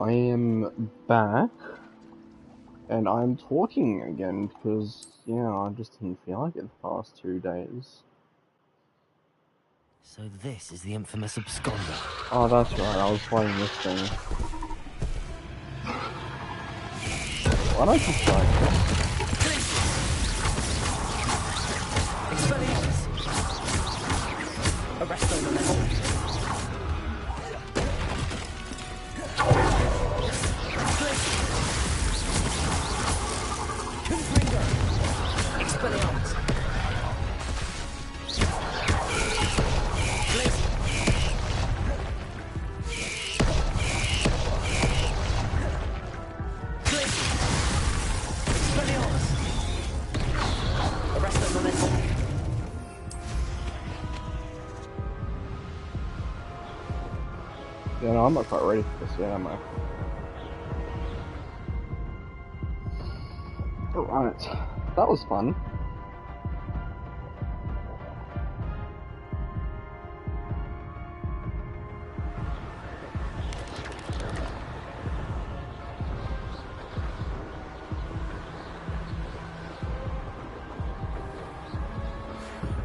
I am back, and I'm talking again because, yeah, I just didn't feel like it the past 2 days. So this is the infamous absconder. Oh, that's right, I was playing this thing. Why don't you try this? Expelliarmus! Arresto Memento. Confringo! Expelliarmus! Yeah, no, I'm not quite ready for this yet, am I? Alright, that was fun.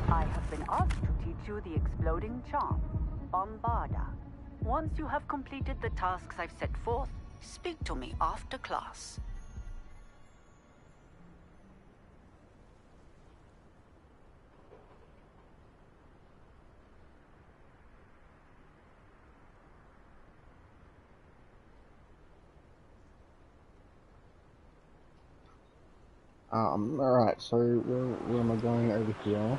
I have been asked to teach you the exploding charm, Bombarda. Once you have completed the tasks I've set forth, speak to me after class. Alright, so where am I going over here?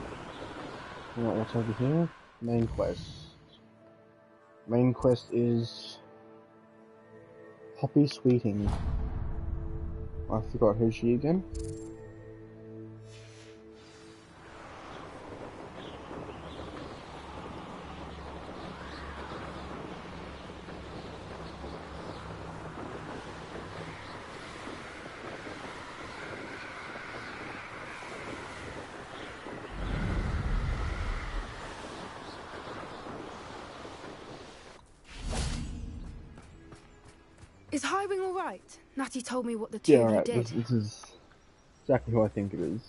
What's over here? Main quest. Main quest is Poppy Sweeting. I forgot who's she again. Is Highwing alright? Natty told me what the two of you did. This is exactly who I think it is.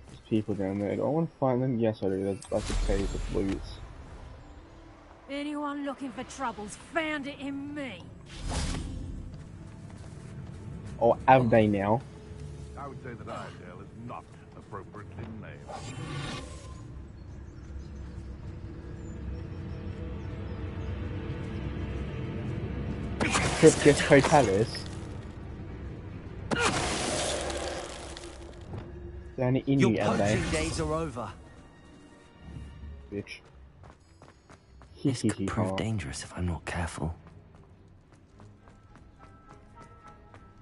There's people down there. Do I want to find them? Yes, I do. That's a cave of blues. Anyone looking for troubles found it in me. Or have they now? I would say that Iredale is not appropriately named. Cryptus Totalis. Down in Your you, have they? poaching days are over. Bitch. This could prove dangerous if I'm not careful.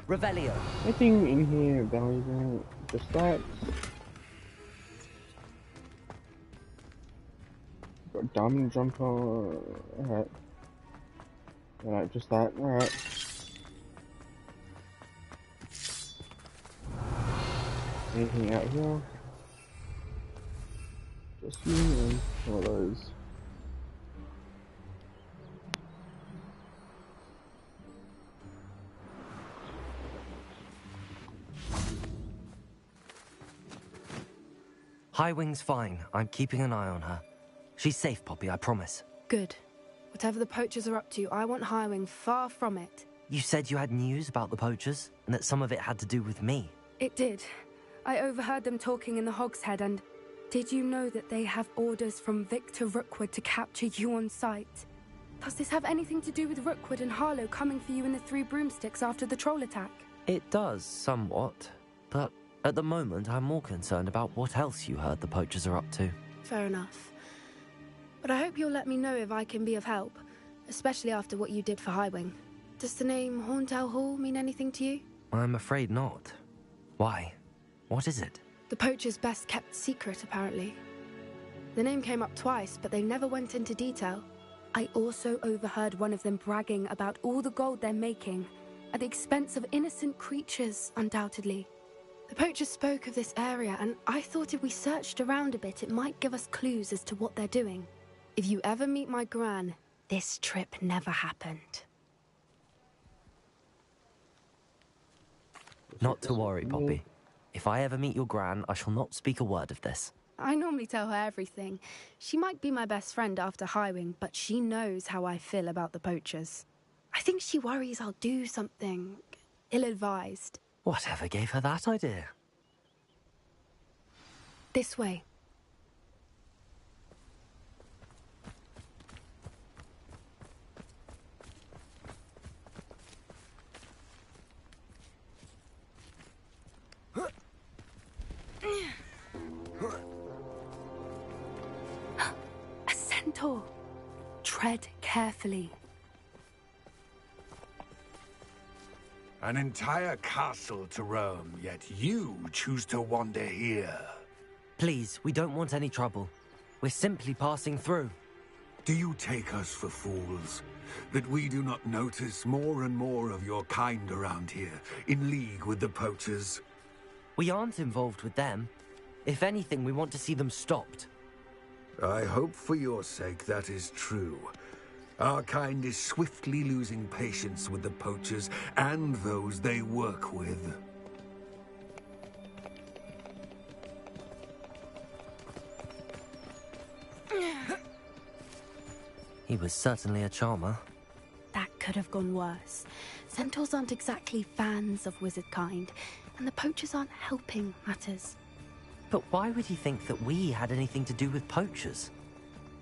Revelio. Anything in here valuable? Just that. Got a diamond jumper. Alright. Alright, just that. Alright. Anything out here? Just you and one of those. Highwing's fine. I'm keeping an eye on her. She's safe, Poppy, I promise. Good. Whatever the poachers are up to, I want Highwing far from it. You said you had news about the poachers, and that some of it had to do with me. It did. I overheard them talking in the Hogshead, and did you know that they have orders from Victor Rookwood to capture you on sight? Does this have anything to do with Rookwood and Harlow coming for you in the Three Broomsticks after the troll attack? It does, somewhat. But at the moment, I'm more concerned about what else you heard the poachers are up to. Fair enough. But I hope you'll let me know if I can be of help, especially after what you did for Highwing. Does the name Horntail Hall mean anything to you? I'm afraid not. Why? What is it? The poacher's best kept secret, apparently. The name came up twice, but they never went into detail. I also overheard one of them bragging about all the gold they're making, at the expense of innocent creatures, undoubtedly. The poachers spoke of this area, and I thought if we searched around a bit, it might give us clues as to what they're doing. If you ever meet my gran, this trip never happened. Not to worry, Poppy. If I ever meet your gran, I shall not speak a word of this. I normally tell her everything. She might be my best friend after Highwing, but she knows how I feel about the poachers. I think she worries I'll do something ill-advised. Whatever gave her that idea? This way. A centaur. Tread carefully. An entire castle to roam, yet you choose to wander here. Please, we don't want any trouble. We're simply passing through. Do you take us for fools? That we do not notice more and more of your kind around here, in league with the poachers? We aren't involved with them. If anything, we want to see them stopped. I hope for your sake that is true. Our kind is swiftly losing patience with the poachers and those they work with. He was certainly a charmer. That could have gone worse. Centaurs aren't exactly fans of wizard kind, and the poachers aren't helping matters. But why would he think that we had anything to do with poachers?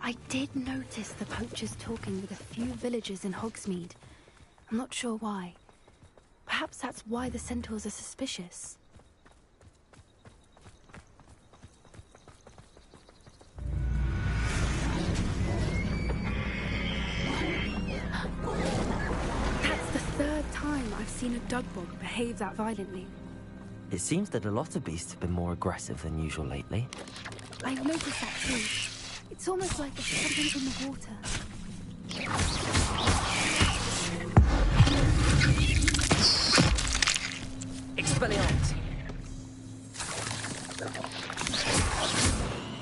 I did notice the poachers talking with a few villagers in Hogsmeade. I'm not sure why. Perhaps that's why the centaurs are suspicious. That's the third time I've seen a dugbog behave that violently. It seems that a lot of beasts have been more aggressive than usual lately. I've noticed that too. It's almost like there's something in the water. Expelliarmus!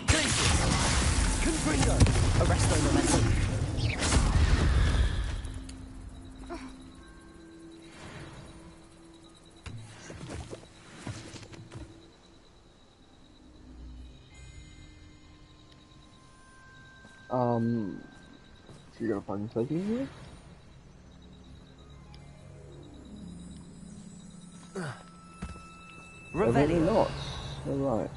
Glacius! Confringo! Arresto momentum! So you're gonna find taking here? Revelio! Not. Alright.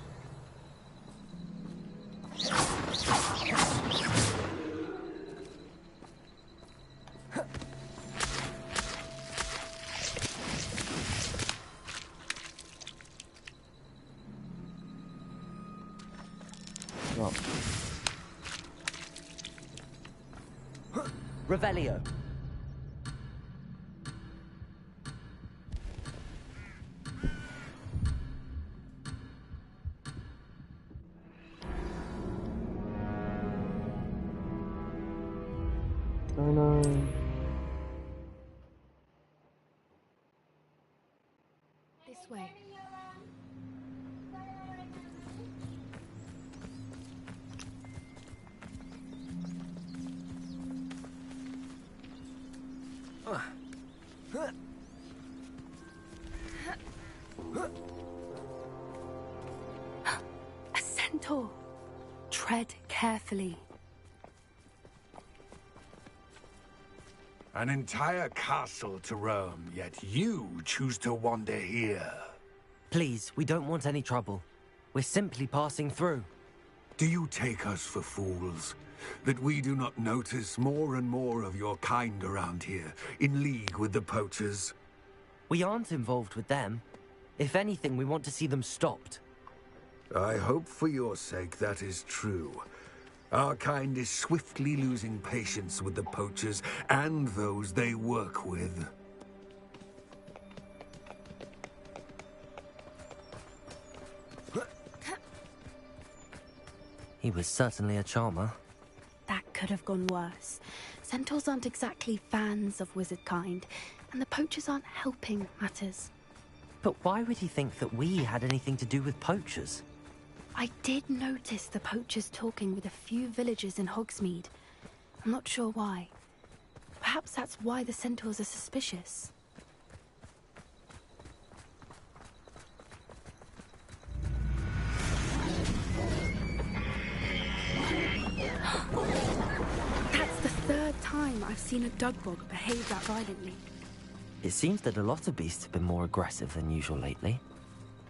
Well. Revelio! Oh no. This way. A centaur. Tread carefully. An entire castle to roam, yet you choose to wander here. Please, we don't want any trouble. We're simply passing through. Do you take us for fools? That we do not notice more and more of your kind around here, in league with the poachers? We aren't involved with them. If anything, we want to see them stopped. I hope for your sake that is true. Our kind is swiftly losing patience with the poachers and those they work with. He was certainly a charmer. That could have gone worse. Centaurs aren't exactly fans of wizard kind, and the poachers aren't helping matters. But why would he think that we had anything to do with poachers? I did notice the poachers talking with a few villagers in Hogsmeade. I'm not sure why. Perhaps that's why the centaurs are suspicious. time I've seen a dugbog behave that violently. It seems that a lot of beasts have been more aggressive than usual lately.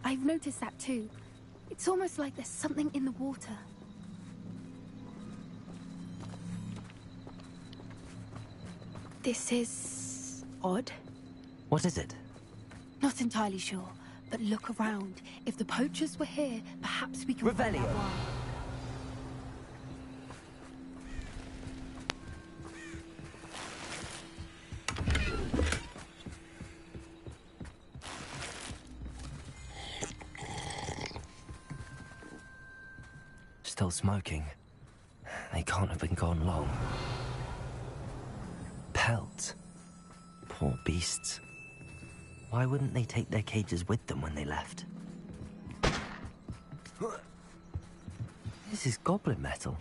I've noticed that too. It's almost like there's something in the water. This is odd. What is it? Not entirely sure, but look around. If the poachers were here, perhaps we can find out Revelio. why. Still smoking. They can't have been gone long. Pelts. Poor beasts. Why wouldn't they take their cages with them when they left? This is goblin metal.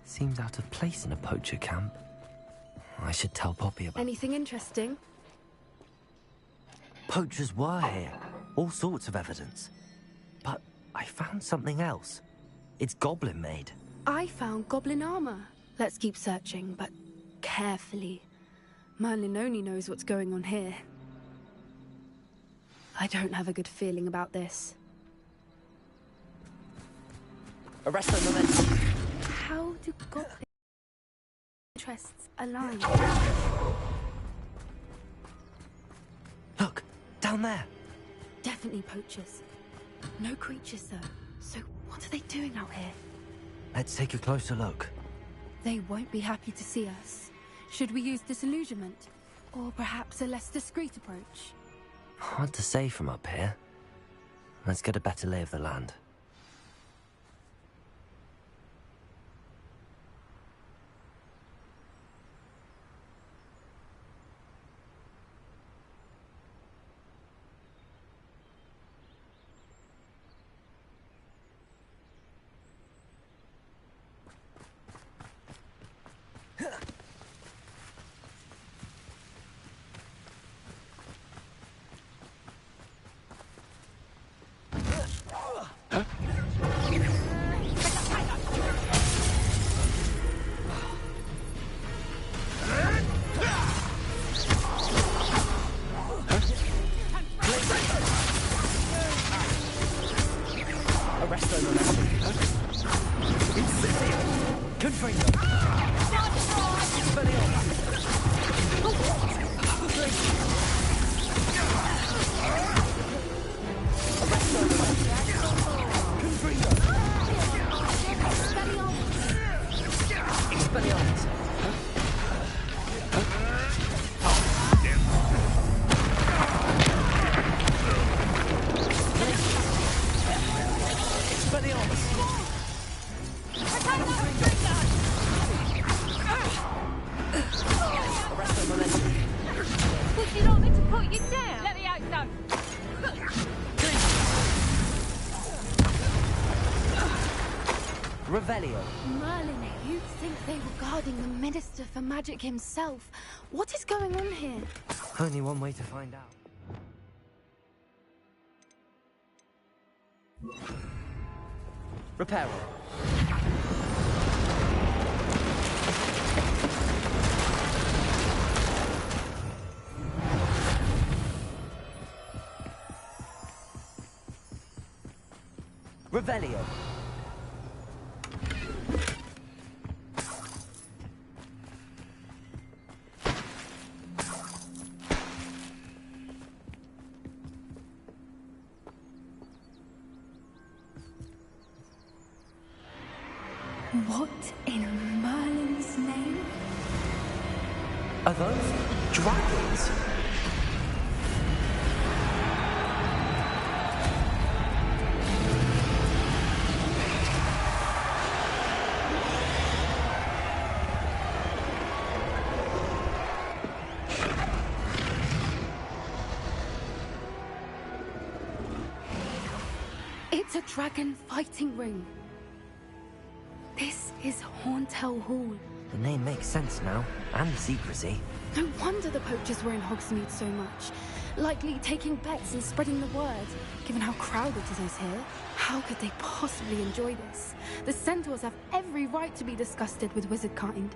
Seems out of place in a poacher camp. I should tell Poppy about... Anything interesting? Poachers were here. All sorts of evidence. But I found something else. It's goblin made. I found goblin armor. Let's keep searching, but carefully. Merlin only knows what's going on here. I don't have a good feeling about this. Arrest the momentum. How do goblin interests align? Look, down there. Definitely poachers. No creatures, though. So what are they doing out here? Let's take a closer look. They won't be happy to see us. Should we use disillusionment? Or perhaps a less discreet approach? Hard to say from up here. Let's get a better lay of the land. Revelio. Merlin, you'd think they were guarding the Minister for Magic himself. What is going on here? Only one way to find out. Reparo. Revelio. What in Merlin's name? Are those dragons? It's a dragon fighting ring. This is Hauntel Hall. The name makes sense now, and the secrecy. No wonder the poachers were in Hogsmeade so much. Likely taking bets and spreading the word. Given how crowded it is here, how could they possibly enjoy this? The centaurs have every right to be disgusted with wizard kind.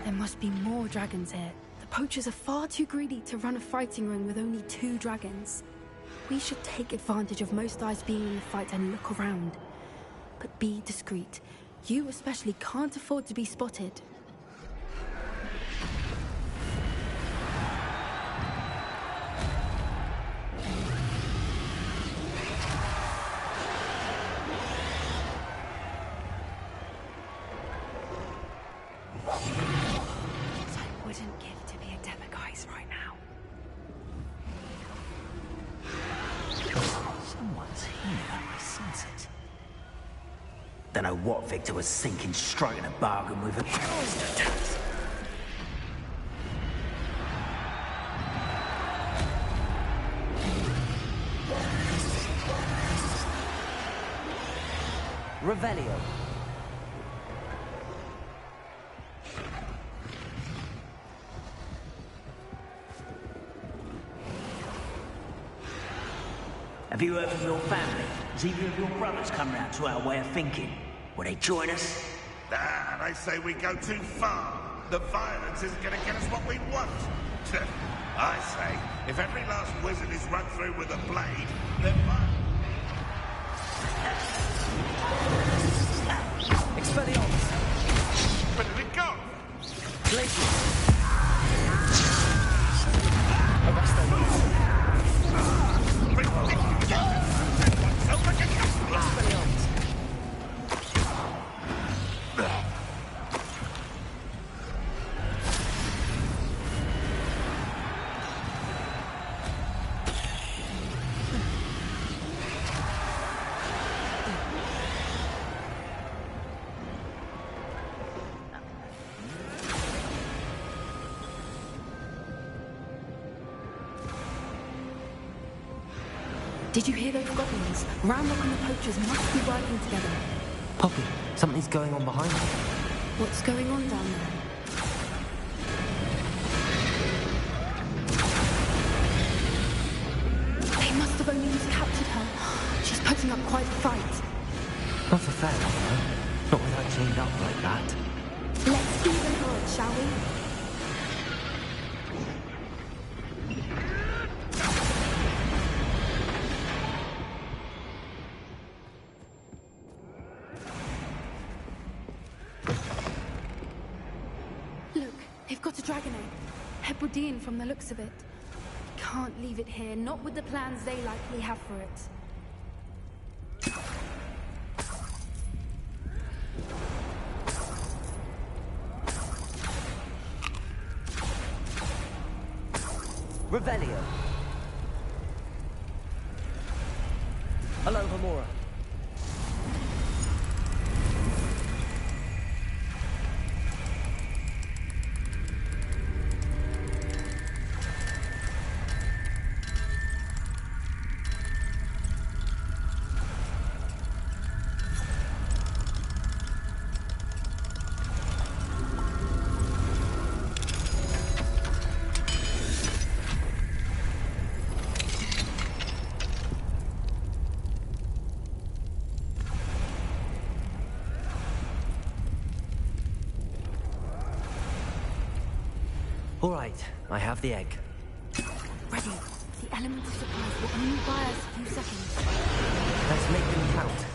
There must be more dragons here. The poachers are far too greedy to run a fighting ring with only 2 dragons. We should take advantage of most eyes being in the fight and look around. But be discreet. You especially can't afford to be spotted. I wouldn't give to be a demiguise right now. Someone's here, I sense it. Don't know what Victor was thinking, striking a bargain with a bastard. Revelio. Have you heard from your family? Has either of your brothers come round to our way of thinking? Will they join us? Ah, they say we go too far. The violence isn't going to get us what we want. I say, if every last wizard is run through with a blade, then Expelliarmus! Where did it go? Glacius! Arrest their wings! Expelliarmus! Did you hear those goblins? Ramrock and the poachers must be working together. Poppy, something's going on behind you. What's going on down there? They must have only just captured her. She's putting up quite a fight. Not a fair one, though. Not with her chained up like that. Let's even her up, shall we? Got a dragon egg. Hebridean from the looks of it. Can't leave it here, not with the plans they likely have for it. Revelio. Hello, Hamora. All right, I have the egg. Ready. The elemental supplies will only buy us a few seconds. Let's make them count.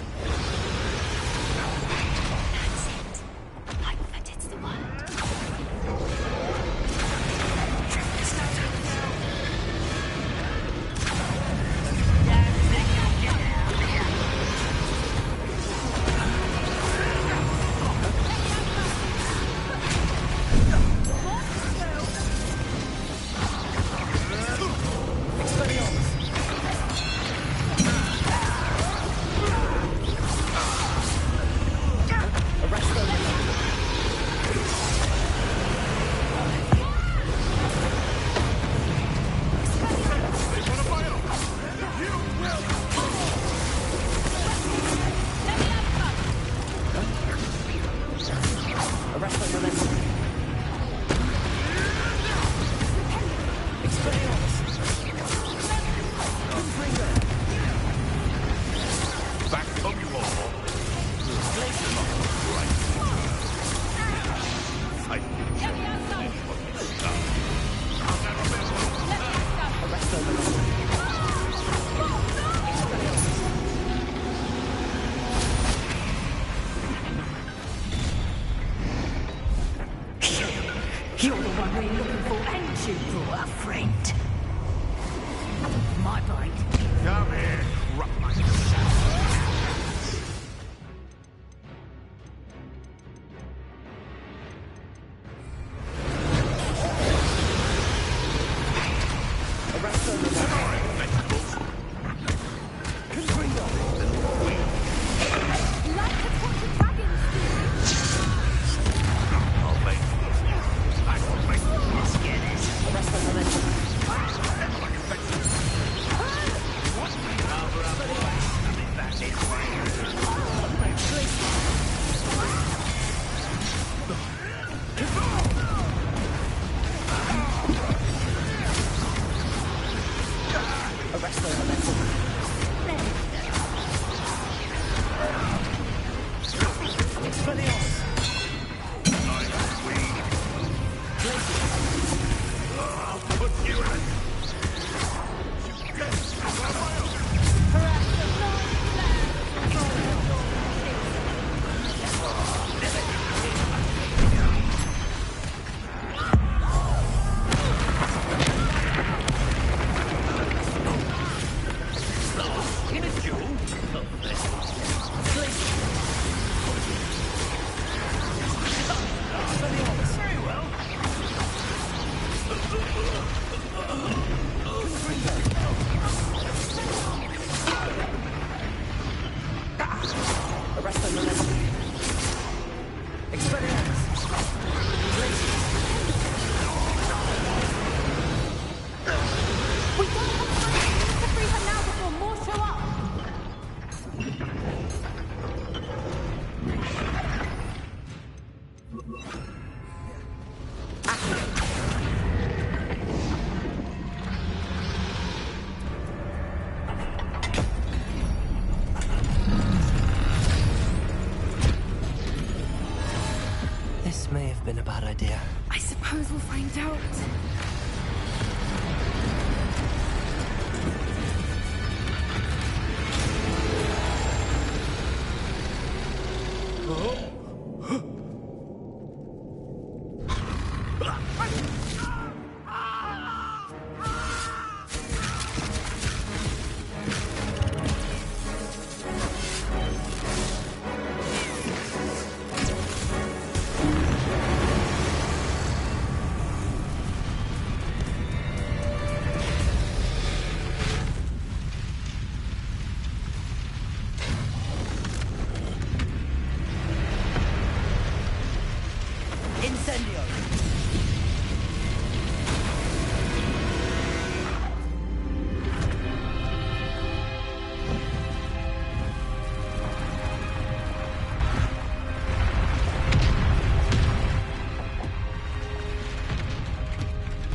That's it. Like that it's the word. a friend. My brain. Come here, This may have been a bad idea. I suppose we'll find out.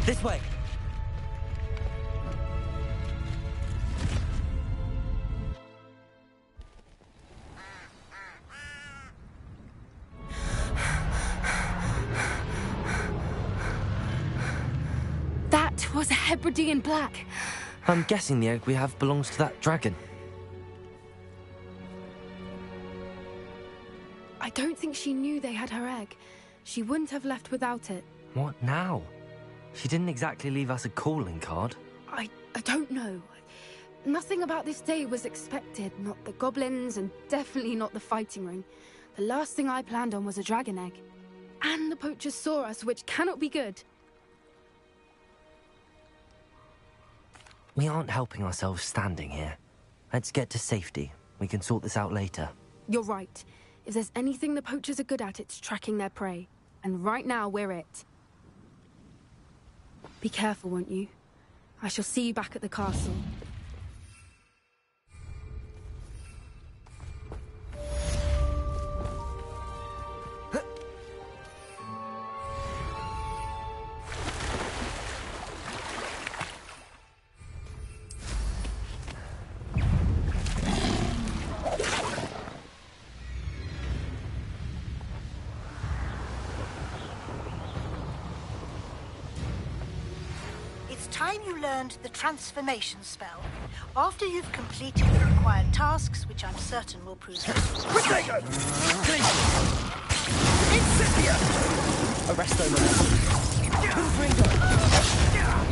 This way. That was a Hebridean black. I'm guessing the egg we have belongs to that dragon. I don't think she knew they had her egg. She wouldn't have left without it. What now? She didn't exactly leave us a calling card. I don't know. Nothing about this day was expected. Not the goblins, and definitely not the fighting ring. The last thing I planned on was a dragon egg. And the poachers saw us, which cannot be good. We aren't helping ourselves standing here. Let's get to safety. We can sort this out later. You're right. If there's anything the poachers are good at, it's tracking their prey. And right now, we're it. Be careful, won't you? I shall see you back at the castle. Time you learned the transformation spell. After you've completed the required tasks, which I'm certain will prove useful. Protego! Incendia! Arresto Confringo!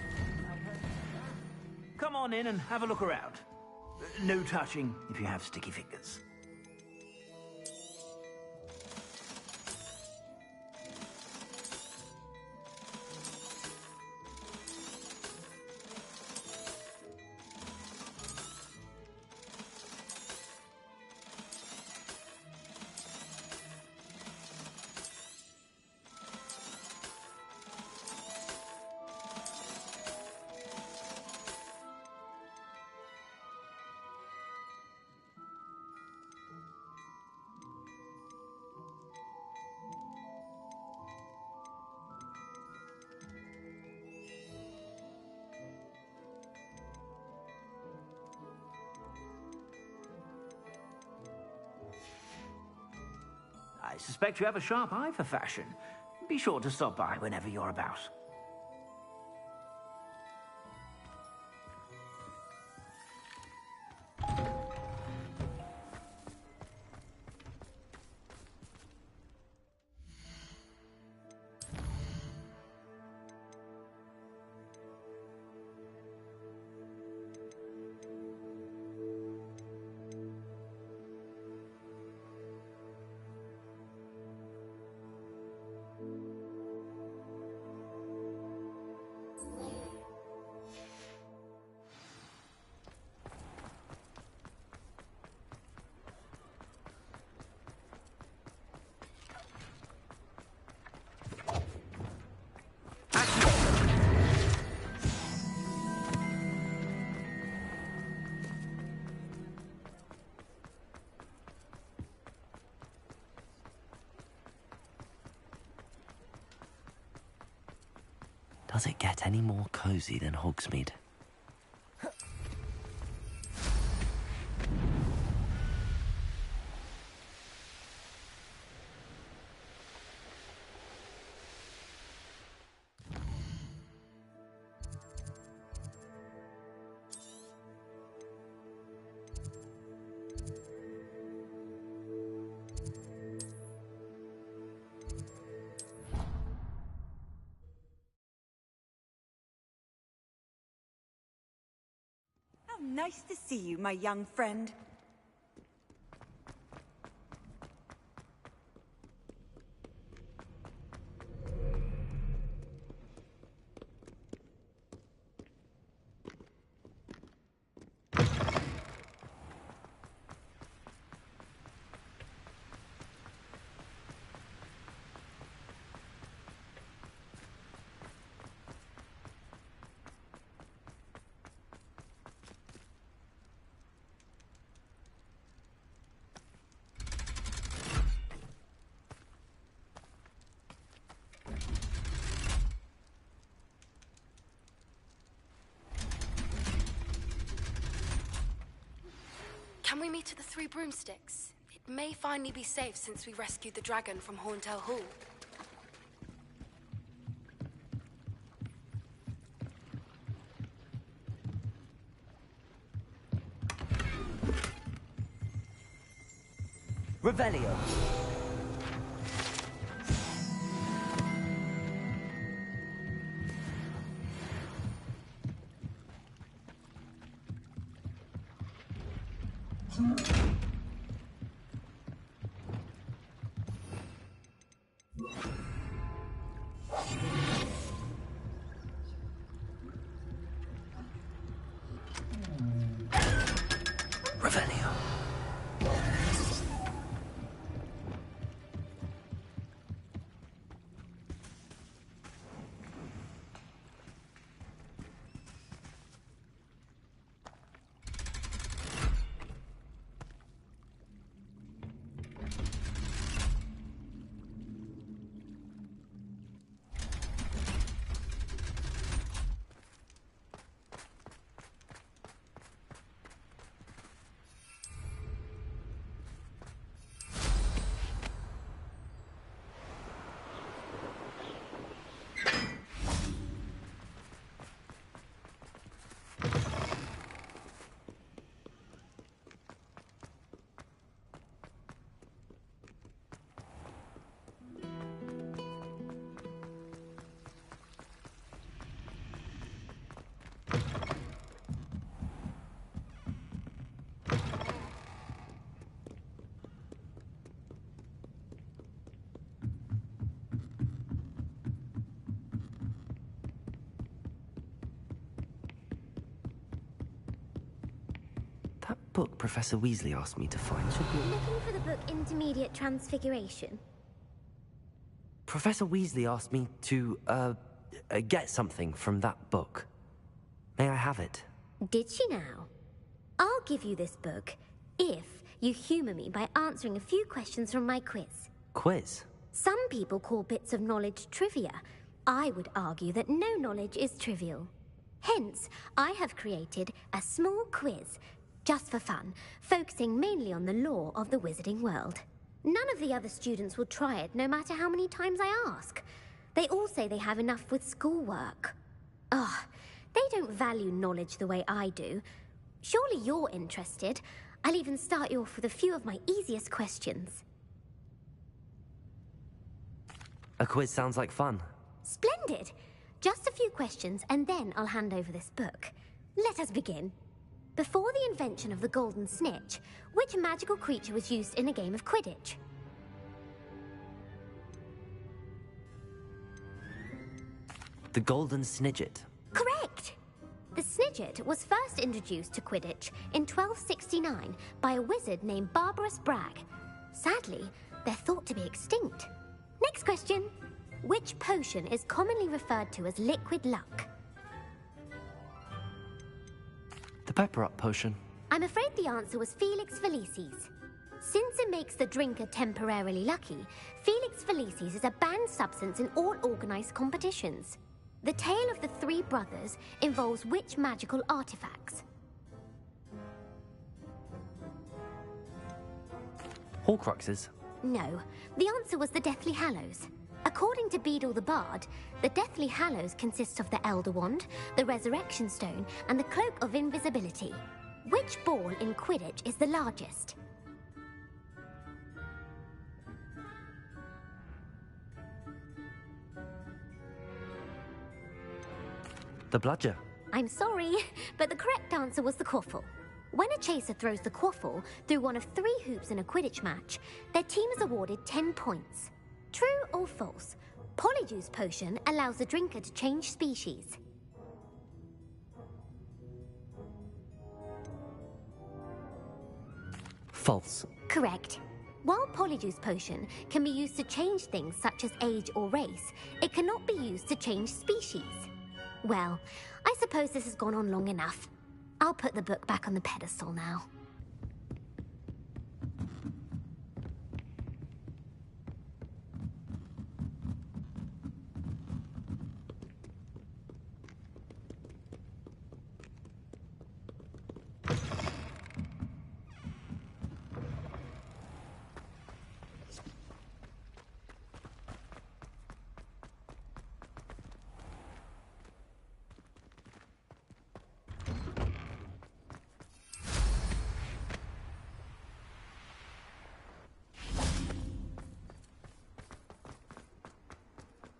on in and have a look around. No touching if you have sticky fingers. I suspect you have a sharp eye for fashion. Be sure to stop by whenever you're about. Does it get any more cozy than Hogsmeade? Nice to see you, my young friend. Can we meet at the Three Broomsticks? It may finally be safe since we rescued the dragon from Horntail Hall. Revelio. Revelio. book Professor Weasley asked me to find. Looking for the book Intermediate Transfiguration? Professor Weasley asked me to, get something from that book. May I have it? Did she now? I'll give you this book if you humour me by answering a few questions from my quiz. Quiz? Some people call bits of knowledge trivia. I would argue that no knowledge is trivial. Hence, I have created a small quiz, just for fun, focusing mainly on the lore of the wizarding world. None of the other students will try it, no matter how many times I ask. They all say they have enough with schoolwork. Ugh, they don't value knowledge the way I do. Surely you're interested. I'll even start you off with a few of my easiest questions. A quiz sounds like fun. Splendid! Just a few questions, and then I'll hand over this book. Let us begin. Before the invention of the golden snitch, which magical creature was used in a game of Quidditch? The Golden Snidget. Correct! The Snidget was first introduced to Quidditch in 1269 by a wizard named Barbarous Bragg. Sadly, they're thought to be extinct. Next question. Which potion is commonly referred to as liquid luck? The Pepper Up potion. I'm afraid the answer was Felix Felicis. Since it makes the drinker temporarily lucky, Felix Felicis is a banned substance in all organised competitions. The tale of the three brothers involves which magical artifacts? Horcruxes. No, the answer was the Deathly Hallows. According to Beadle the Bard, the Deathly Hallows consists of the Elder Wand, the Resurrection Stone, and the Cloak of Invisibility. Which ball in Quidditch is the largest? The Bludger. I'm sorry, but the correct answer was the Quaffle. When a chaser throws the Quaffle through one of 3 hoops in a Quidditch match, their team is awarded 10 points. True or false? Polyjuice Potion allows the drinker to change species. False. Correct. While Polyjuice Potion can be used to change things such as age or race, it cannot be used to change species. Well, I suppose this has gone on long enough. I'll put the book back on the pedestal now.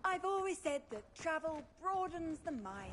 I've always said that travel broadens the mind.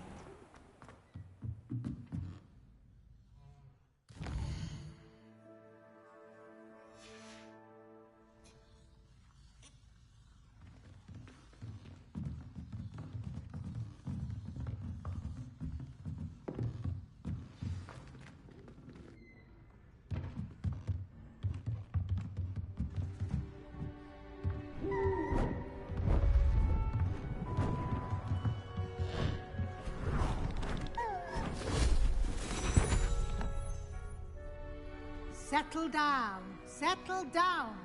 Settle down, settle down.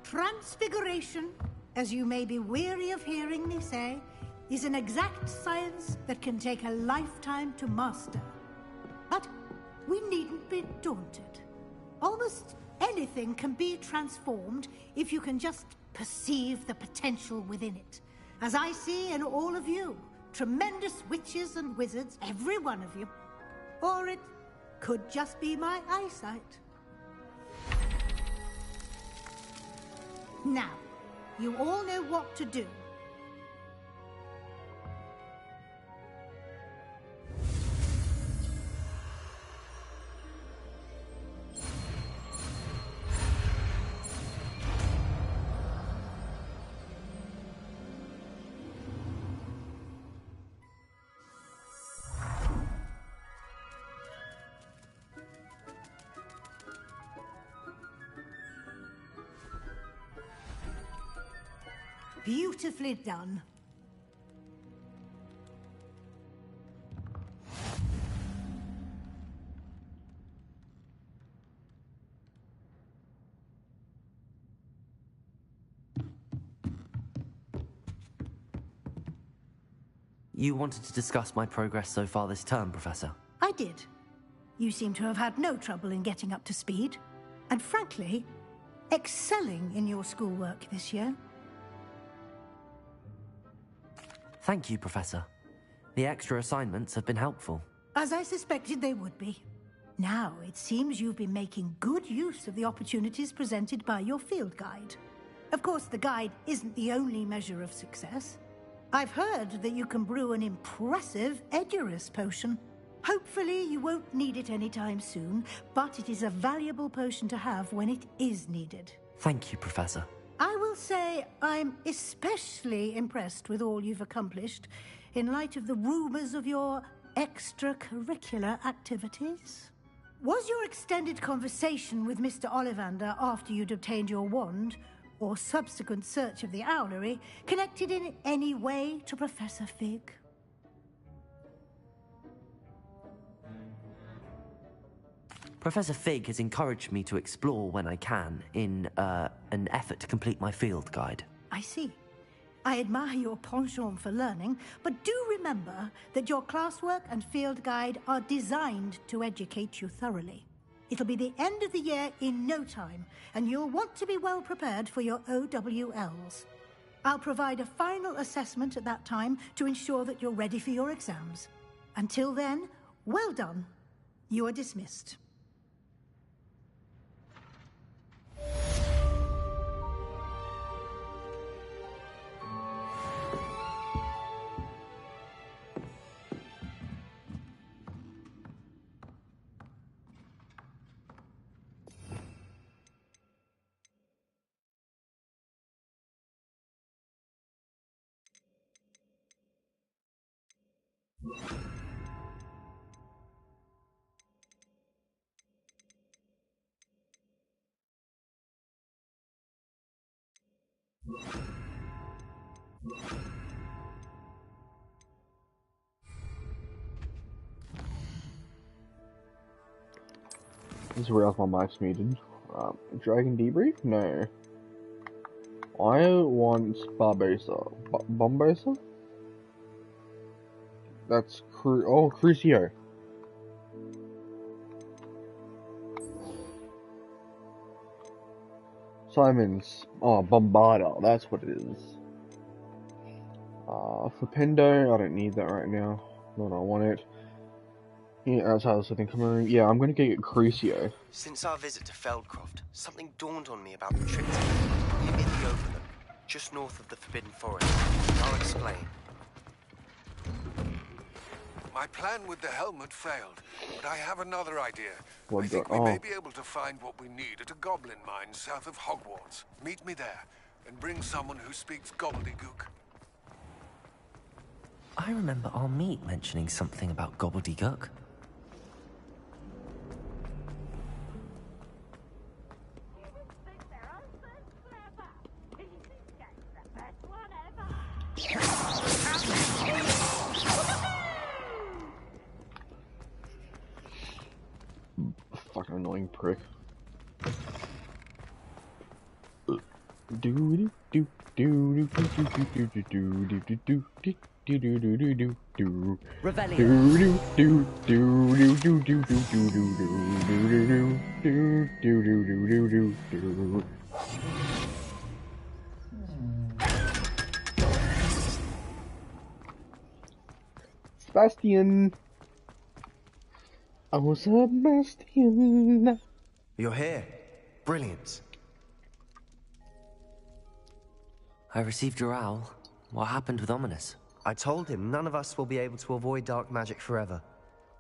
Transfiguration, as you may be weary of hearing me say, is an exact science that can take a lifetime to master. But we needn't be daunted. Almost anything can be transformed if you can just perceive the potential within it. As I see in all of you, tremendous witches and wizards, every one of you. Or it could just be my eyesight. Now, you all know what to do. beautifully done. You wanted to discuss my progress so far this term, Professor? I did. You seem to have had no trouble in getting up to speed. And frankly, excelling in your schoolwork this year. Thank you, Professor. The extra assignments have been helpful. As I suspected they would be. Now, it seems you've been making good use of the opportunities presented by your field guide. Of course, the guide isn't the only measure of success. I've heard that you can brew an impressive Edurus potion. Hopefully, you won't need it anytime soon, but it is a valuable potion to have when it is needed. Thank you, Professor. I will say I'm especially impressed with all you've accomplished in light of the rumors of your extracurricular activities. Was your extended conversation with Mr. Ollivander after you'd obtained your wand, or subsequent search of the owlery, connected in any way to Professor Fig? Professor Fig has encouraged me to explore when I can in an effort to complete my field guide. I see. I admire your penchant for learning, but do remember that your classwork and field guide are designed to educate you thoroughly. It'll be the end of the year in no time, and you'll want to be well prepared for your OWLs. I'll provide a final assessment at that time to ensure that you're ready for your exams. Until then, well done. You are dismissed. This is where else my mic's muted. Dragon debrief? No. I want Barbosa. Bombosa? That's Crucio. Simon's. Oh, Bombarda. That's what it is. For Pendo, I don't need that right now. Not I want it. Yeah, that's how I was thinking. Yeah, I'm gonna get Crucio. Since our visit to Feldcroft, something dawned on me about the trip to near the Overlook, just north of the Forbidden Forest. I'll explain. My plan with the helmet failed, but I have another idea. What I think we may be able to find what we need at a goblin mine south of Hogwarts. Meet me there, and bring someone who speaks gobbledygook. I remember our meet mentioning something about gobbledygook. Fucking annoying prick. Do do do do do do do do do do do do. Do do do do do do. Revelio. Do do do do do do do do do do do do do do do. Sebastian. Oh, Sebastian. You're here. Brilliant. I received your owl. What happened with Ominous? I told him none of us will be able to avoid dark magic forever.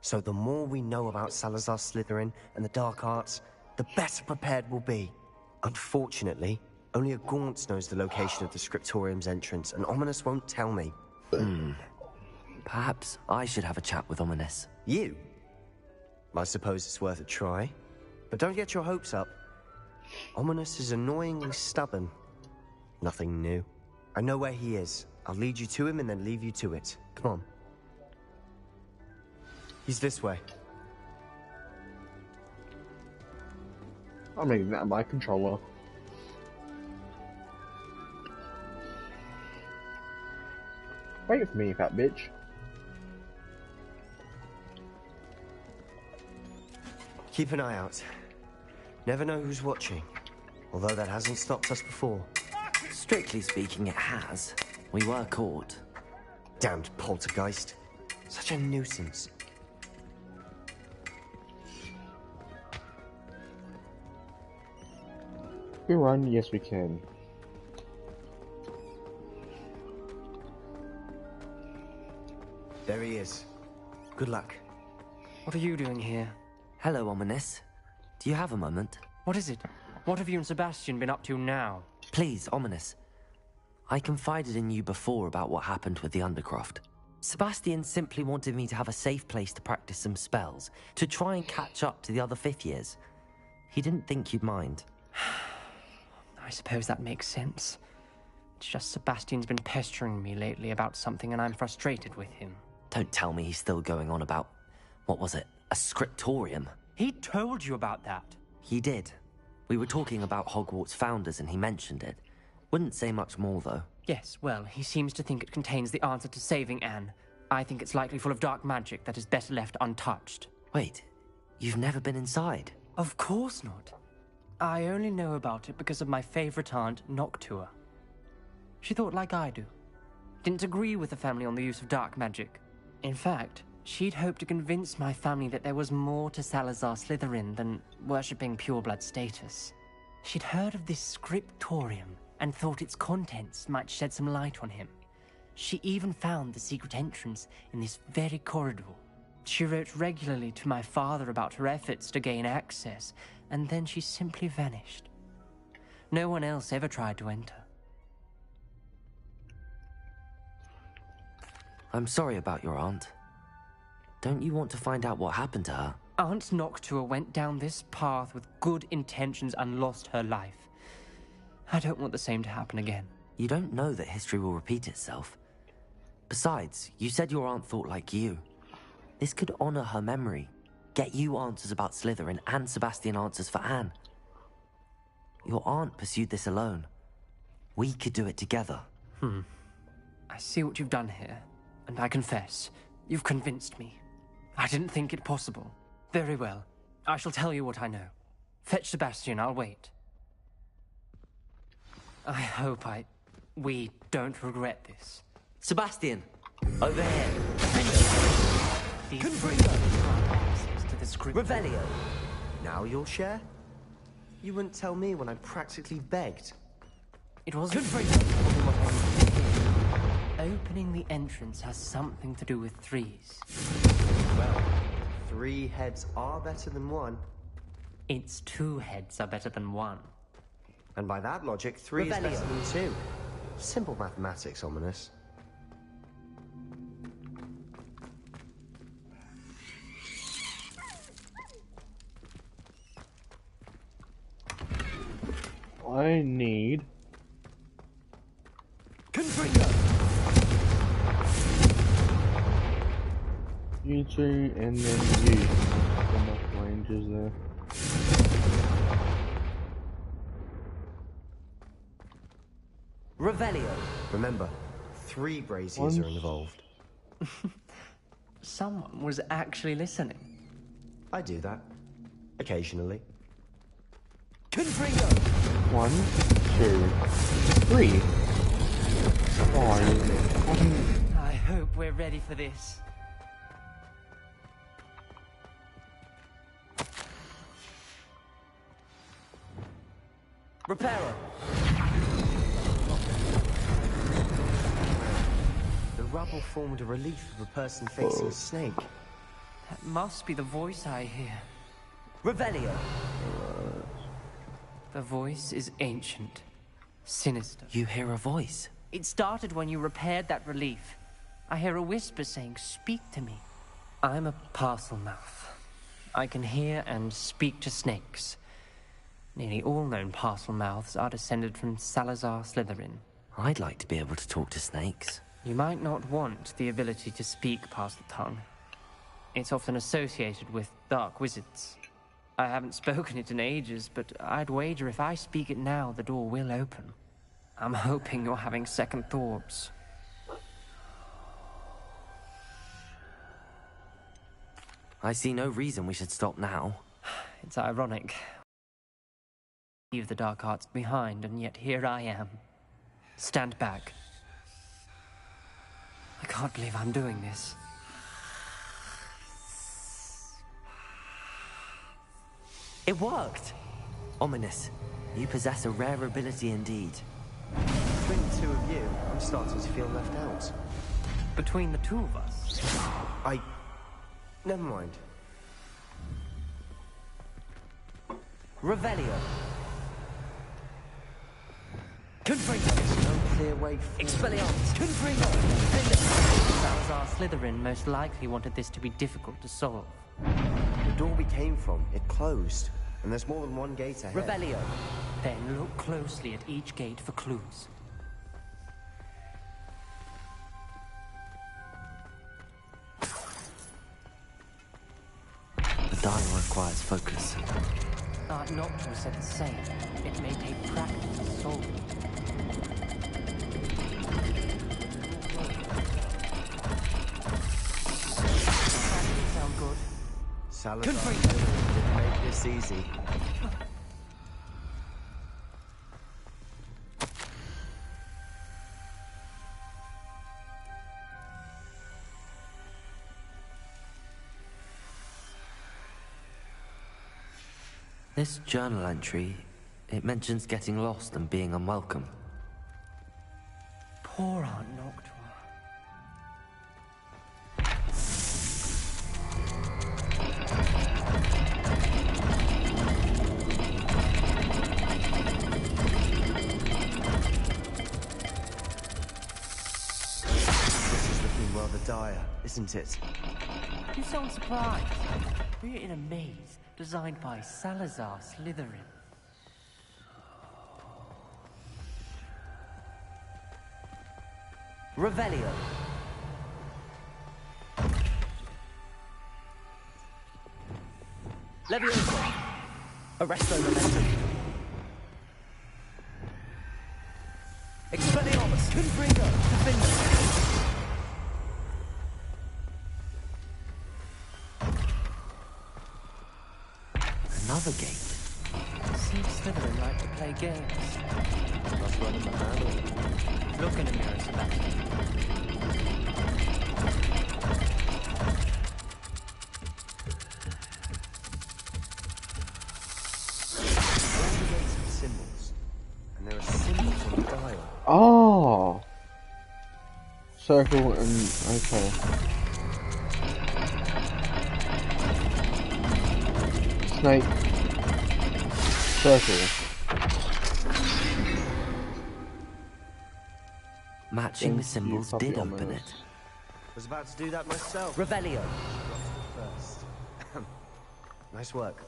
So the more we know about Salazar Slytherin and the dark arts, the better prepared we'll be. Unfortunately, only a Gaunt knows the location of the Scriptorium's entrance, and Ominous won't tell me. Perhaps I should have a chat with Ominous. You? I suppose it's worth a try. But don't get your hopes up. Ominous is annoyingly stubborn. Nothing new. I know where he is. I'll lead you to him and then leave you to it. Come on. He's this way. I'm making that my controller. Wait for me, fat bitch. Keep an eye out. Never know who's watching. Although that hasn't stopped us before. Strictly speaking, it has. We were caught. Damned poltergeist. Such a nuisance. We run, yes we can. There he is. Good luck. What are you doing here? Hello, Ominous. Do you have a moment? What is it? What have you and Sebastian been up to now? Please, Ominous. I confided in you before about what happened with the Undercroft. Sebastian simply wanted me to have a safe place to practice some spells, to try and catch up to the other fifth years. He didn't think you'd mind. I suppose that makes sense. It's just Sebastian's been pestering me lately about something and I'm frustrated with him. Don't tell me he's still going on about, what was it, a scriptorium? He told you about that. He did. We were talking about Hogwarts founders and he mentioned it. Wouldn't say much more, though. Yes, well, he seems to think it contains the answer to saving Anne. I think it's likely full of dark magic that is better left untouched. Wait, you've never been inside? Of course not. I only know about it because of my favorite aunt, Noctua. She thought like I do. Didn't agree with the family on the use of dark magic. In fact, she'd hoped to convince my family that there was more to Salazar Slytherin than worshipping pureblood status. She'd heard of this scriptorium and thought its contents might shed some light on him. She even found the secret entrance in this very corridor. She wrote regularly to my father about her efforts to gain access, and then she simply vanished. No one else ever tried to enter. I'm sorry about your aunt. Don't you want to find out what happened to her? Aunt Noctua went down this path with good intentions and lost her life. I don't want the same to happen again. You don't know that history will repeat itself. Besides, you said your aunt thought like you. This could honor her memory, get you answers about Slytherin and Sebastian answers for Anne. Your aunt pursued this alone. We could do it together. I see what you've done here, and I confess, you've convinced me. I didn't think it possible. Very well. I shall tell you what I know. Fetch Sebastian, I'll wait. I hope we don't regret this. Sebastian! Over here! Access to the script. Revelio! Now you'll share? You wouldn't tell me when I practically begged. It wasn't opening the entrance has something to do with threes. Well, 3 heads are better than 1. Its 2 heads are better than 1. And by that logic, 3 is better than 2. Simple mathematics, Ominous. I need... You two, and then you. Enough rangers there. Revelio! Remember, 3 braziers are involved. Someone was actually listening. I do that. Occasionally. Confringo! 1, 2, 3. Oh, I hope we're ready for this. Reparo! The rubble formed a relief of a person facing a snake. That must be the voice I hear. Revelio! The voice is ancient, sinister. You hear a voice? It started when you repaired that relief. I hear a whisper saying, "Speak to me." I'm a parcel mouth. I can hear and speak to snakes. Nearly all known parcel mouths are descended from Salazar Slytherin. I'd like to be able to talk to snakes. You might not want the ability to speak past the tongue. It's often associated with dark wizards. I haven't spoken it in ages, but I'd wager if I speak it now, the door will open. I'm hoping you're having second thoughts. I see no reason we should stop now. It's ironic. Leave the dark arts behind, and yet here I am. Stand back. I can't believe I'm doing this. It worked! Ominous. You possess a rare ability indeed. Between the two of you, I'm starting to feel left out. Between the two of us? Never mind. Revelio. Confringo. There's no clear way forward. Expelliarmus. Confringo. Salazar Slytherin most likely wanted this to be difficult to solve. The door we came from, it closed. And there's more than one gate ahead. Revelio. Then look closely at each gate for clues. The dial requires focus. Art Noctua said the same. It may take practice to solve it. Sound good? Salazar didn't make this easy. This journal entry, it mentions getting lost and being unwelcome. Poor Aunt Noctua. This is looking rather dire, isn't it? You sound surprised. We're in a maze designed by Salazar Slytherin. Revelio. Levioso. Arresto momentum. Expelliarmus. Confringo. Defender. Another gate. Seems Slytherin like to play games. Must run in the handle. Look in a mirror, Sebastian. All the gates have symbols. And there are symbols on the dial. Oh! Circle and... okay. Snake. Circle. Matching the symbols did open it. Was about to do that myself. Revelio. First. Nice work.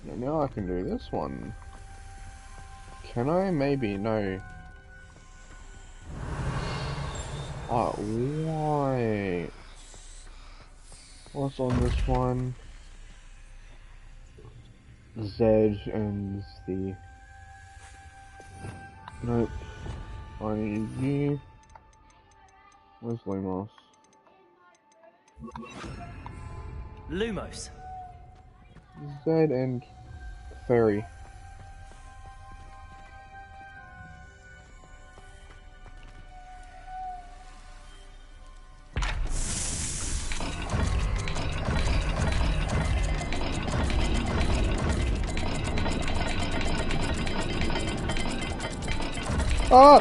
Yeah, now I can do this one. Can I? Maybe. No. Oh, why? What's on this one? Z and the... Nope. I need you. Where's Lumos? Lumos. Z and Fairy. Ah!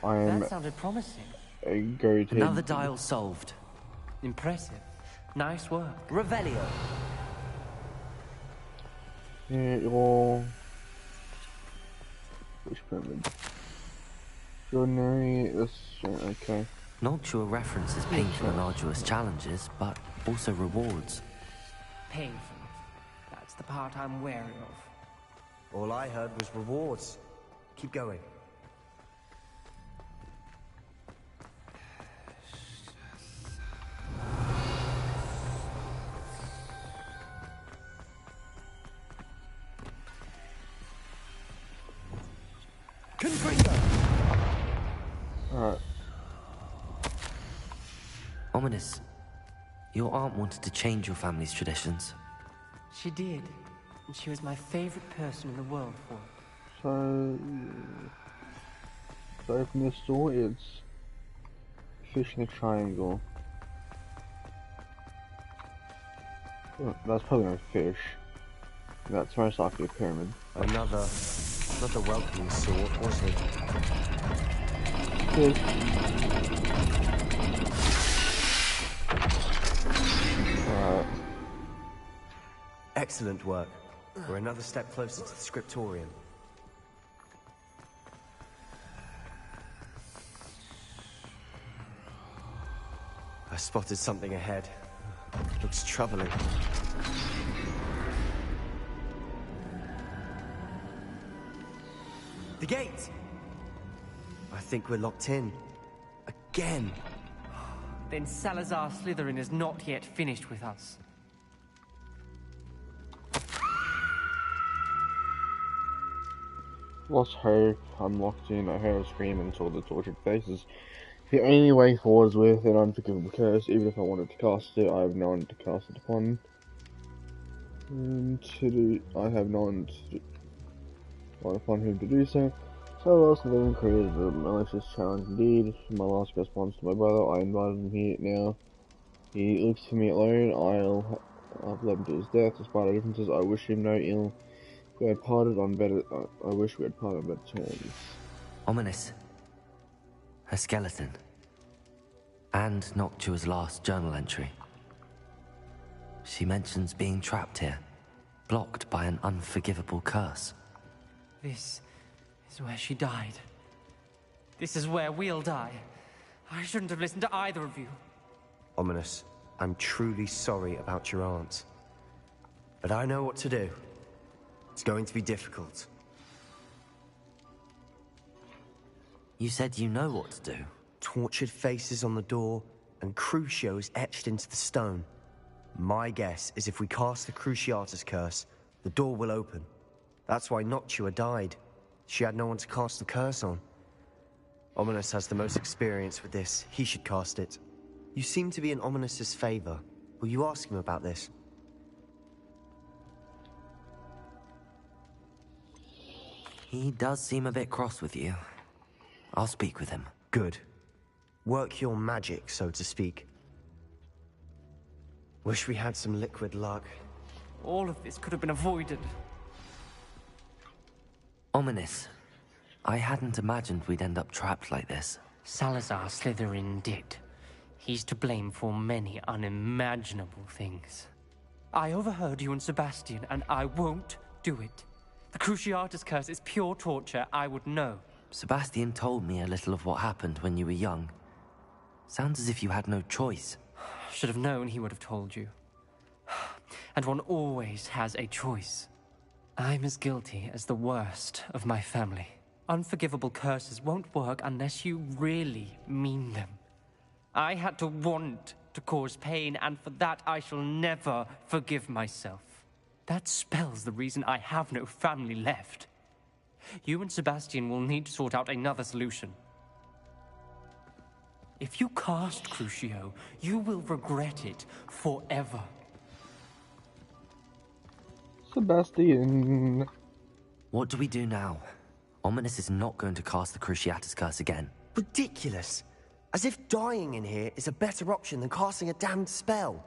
I am That sounded promising. a goated. Another dial solved. Impressive. Nice work. Revelio. Yeah, your... Which pyramid? Extraordinary, this... okay. Noctua references painful and arduous challenges, but also rewards. Painful. That's the part I'm wary of. All I heard was rewards. Keep going. Alright. Ominous, your aunt wanted to change your family's traditions. She did, and she was my favorite person in the world for it. So open this door, it's fish in a triangle. Oh, that's probably not fish. That's most likely a pyramid. Another welcoming sword, was it? Fish. Alright. Excellent work. We're another step closer to the scriptorium. I spotted something ahead. Looks troubling. The gate! I think we're locked in. Again. Then Salazar Slytherin is not yet finished with us. Lost hope. I'm locked in. I heard a scream and saw the tortured faces. The only way forward is with an unforgivable curse. Even if I wanted to cast it, I have no one to cast it upon. I have no one upon whom to do so. So I lost the living created a malicious challenge indeed. My last response to my brother, I invited him here now. He looks for me alone. I've led him to his death. Despite our differences, I wish him no ill. We had parted on better. I wish we had parted on better terms. Ominous. Her skeleton. And Noctua's last journal entry. She mentions being trapped here, blocked by an unforgivable curse. This is where she died. This is where we'll die. I shouldn't have listened to either of you. Ominous, I'm truly sorry about your aunt. But I know what to do. It's going to be difficult. You said you know what to do. Tortured faces on the door, and Crucios etched into the stone. My guess is if we cast the Cruciatus curse, the door will open. That's why Noctua died. She had no one to cast the curse on. Ominous has the most experience with this. He should cast it. You seem to be in Ominous's favor. Will you ask him about this? He does seem a bit cross with you. I'll speak with him. Good. Work your magic, so to speak. Wish we had some liquid luck. All of this could have been avoided. Ominous. I hadn't imagined we'd end up trapped like this. Salazar Slytherin did. He's to blame for many unimaginable things. I overheard you and Sebastian, and I won't do it. The Cruciatus curse is pure torture. I would know. Sebastian told me a little of what happened when you were young. Sounds as if you had no choice. Should have known he would have told you. And one always has a choice. I'm as guilty as the worst of my family. Unforgivable curses won't work unless you really mean them. I had to want to cause pain, and for that I shall never forgive myself. That spells the reason I have no family left. You and Sebastian will need to sort out another solution. If you cast Crucio, you will regret it forever. Sebastian. What do we do now? Ominous is not going to cast the Cruciatus curse again. Ridiculous. As if dying in here is a better option than casting a damned spell.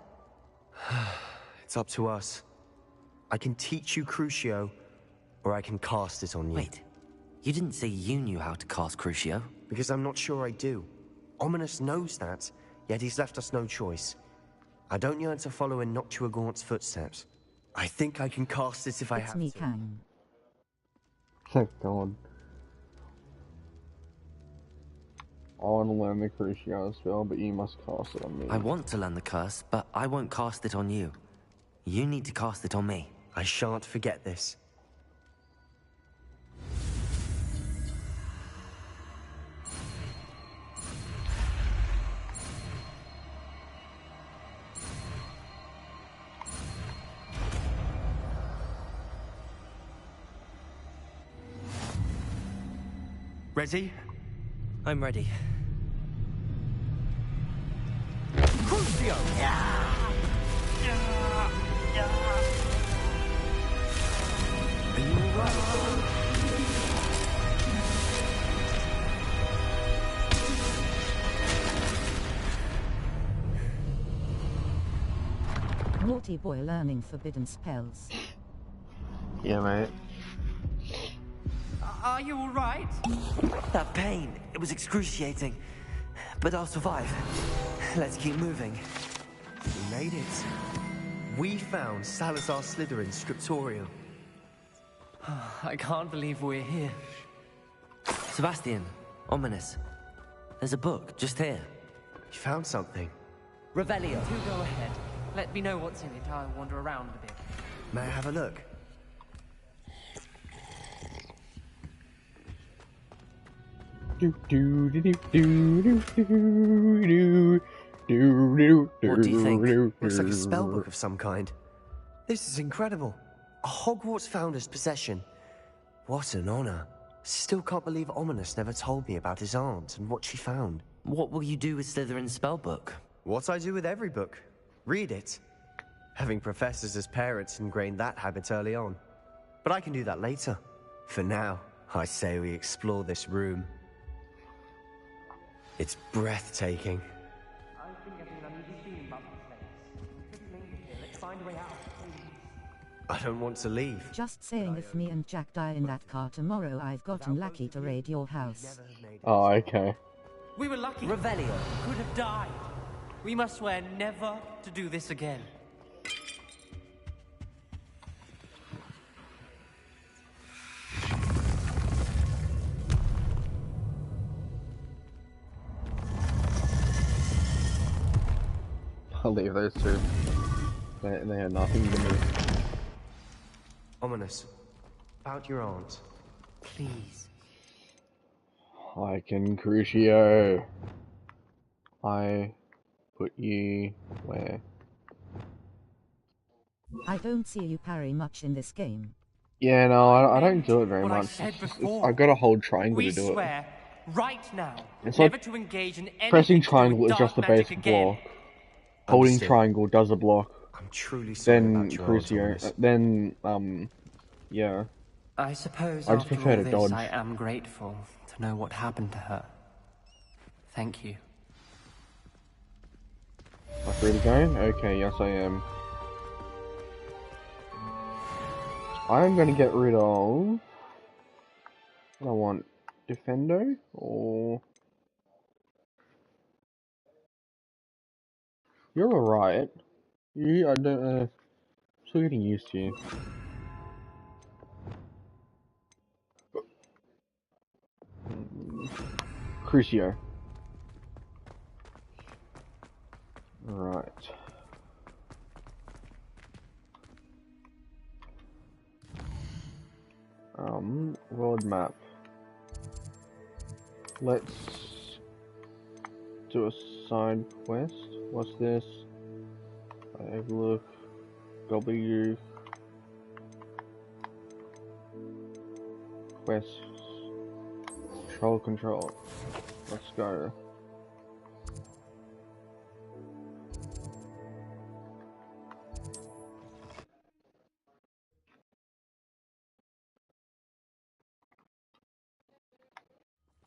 It's up to us. I can teach you Crucio, or I can cast it on you. Wait, you didn't say you knew how to cast Crucio? Because I'm not sure I do. Ominous knows that, yet he's left us no choice. I don't yearn to follow in Noctua Gaunt's footsteps. I think I can cast it if I have to. Kang. Thank God. I want to learn the Cruciatus spell, but you must cast it on me. I want to learn the curse, but I won't cast it on you. You need to cast it on me. I shan't forget this. Ready? I'm ready. Crucio! Are you alright? Naughty boy learning forbidden spells. Yeah, mate. Are you alright? That pain, it was excruciating. But I'll survive. Let's keep moving. We made it. We found Salazar Slytherin's scriptorium. I can't believe we're here. Sebastian, ominous. There's a book just here. You found something. Revelio. Do go ahead. Let me know what's in it. I'll wander around a bit. May I have a look? What do you think? Looks like a spellbook of some kind. This is incredible. A Hogwarts founder's possession. What an honor. Still can't believe Ominous never told me about his aunt and what she found. What will you do with Slytherin's spellbook? What I do with every book. Read it. Having professors as parents ingrained that habit early on. But I can do that later. For now, I say we explore this room. It's breathtaking. I've been getting an uneasy feeling about this place. Couldn't linger here. Let's find a way out, please. I don't want to leave. Just saying, if me and Jack die in that car tomorrow, I've gotten lucky to raid your house. Oh, okay. We were lucky. Revelio. Could have died. We must swear never to do this again. I'll leave those two. They had nothing to me. Ominous. About your aunt. Please. I can Crucio. I put you where? I don't see you parry much in this game. Yeah, no, I don't do it very What I much. said It's- before. I've got to hold triangle We to do swear, right now, It's never like to engage in anything pressing to do triangle with is just a dark magic basic again. block. Holding Understood. triangle does a block. I'm truly sorry Then about your aunt, Crucio. Ominous. Then yeah. I suppose I just after prefer all to this, dodge. I am grateful to know what happened to her. Thank you. Am I free to go? Okay, yes I am. I'm gonna get rid of... I want Defendo, or... You're alright. I don't still getting used to you. Crucio. Right. World map. Let's do a side quest. What's this? I have a look. W. Quest. Control. Let's go.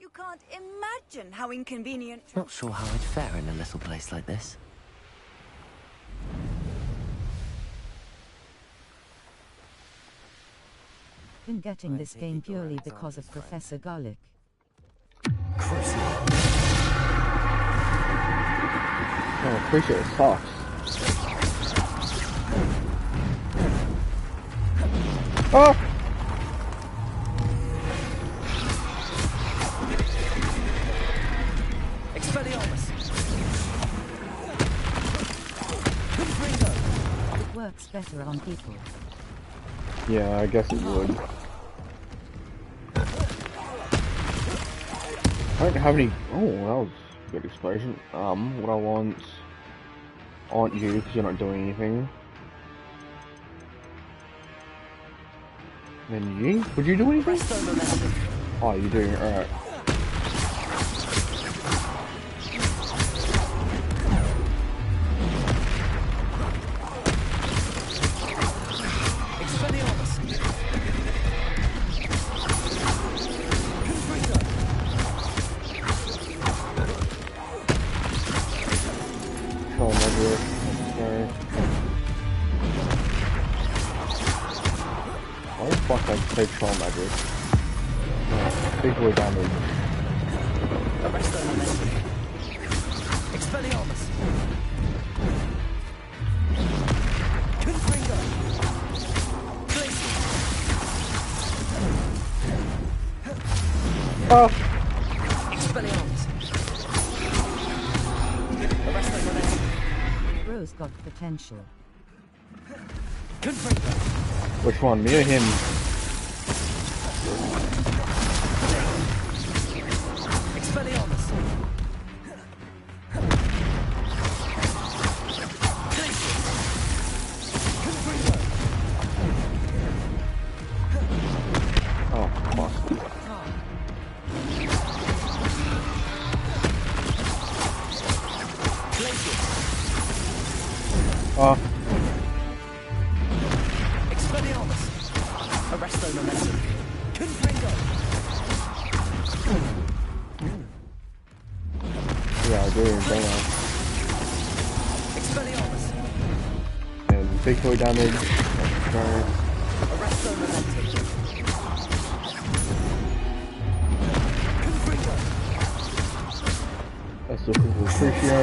You can't imagine how inconvenient. Not sure how I'd fare in a little place like this. Been getting this game purely because of Professor Garlic. Oh, Crucio sucks. Ah! It works better on people. Yeah, I guess it would. I don't have any. Oh, that was a good explosion. What I want aren't you, because you're not doing anything. Then you? Would you do anything? Oh, you do. Alright. Fuck, I take troll magic. Big boy damage. Expelliarmus. Oh. Expelliarmus. Rose got potential. Which one, me or him? Expelliarmus. Oh, fuck. Oh. Expelliarmus. Arresto momentum. Confringo. Yeah, I do, don't I? Expelliarmus. And big boy damage. Arresto momentum. Confringo. That's looking for Crucio.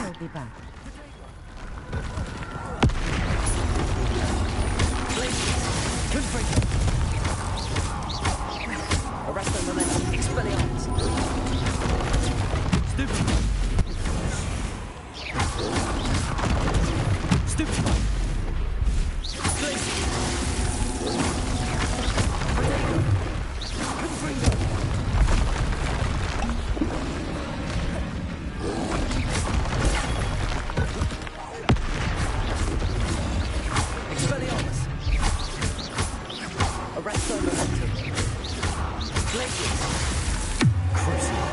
I'll be back. Confringo. Arresto momentum. Expelliarmus. Stupid. Stupid. Glacier. Protego. Confringo. Expelliarmus. Arresto momentum. Glacier. Crucial.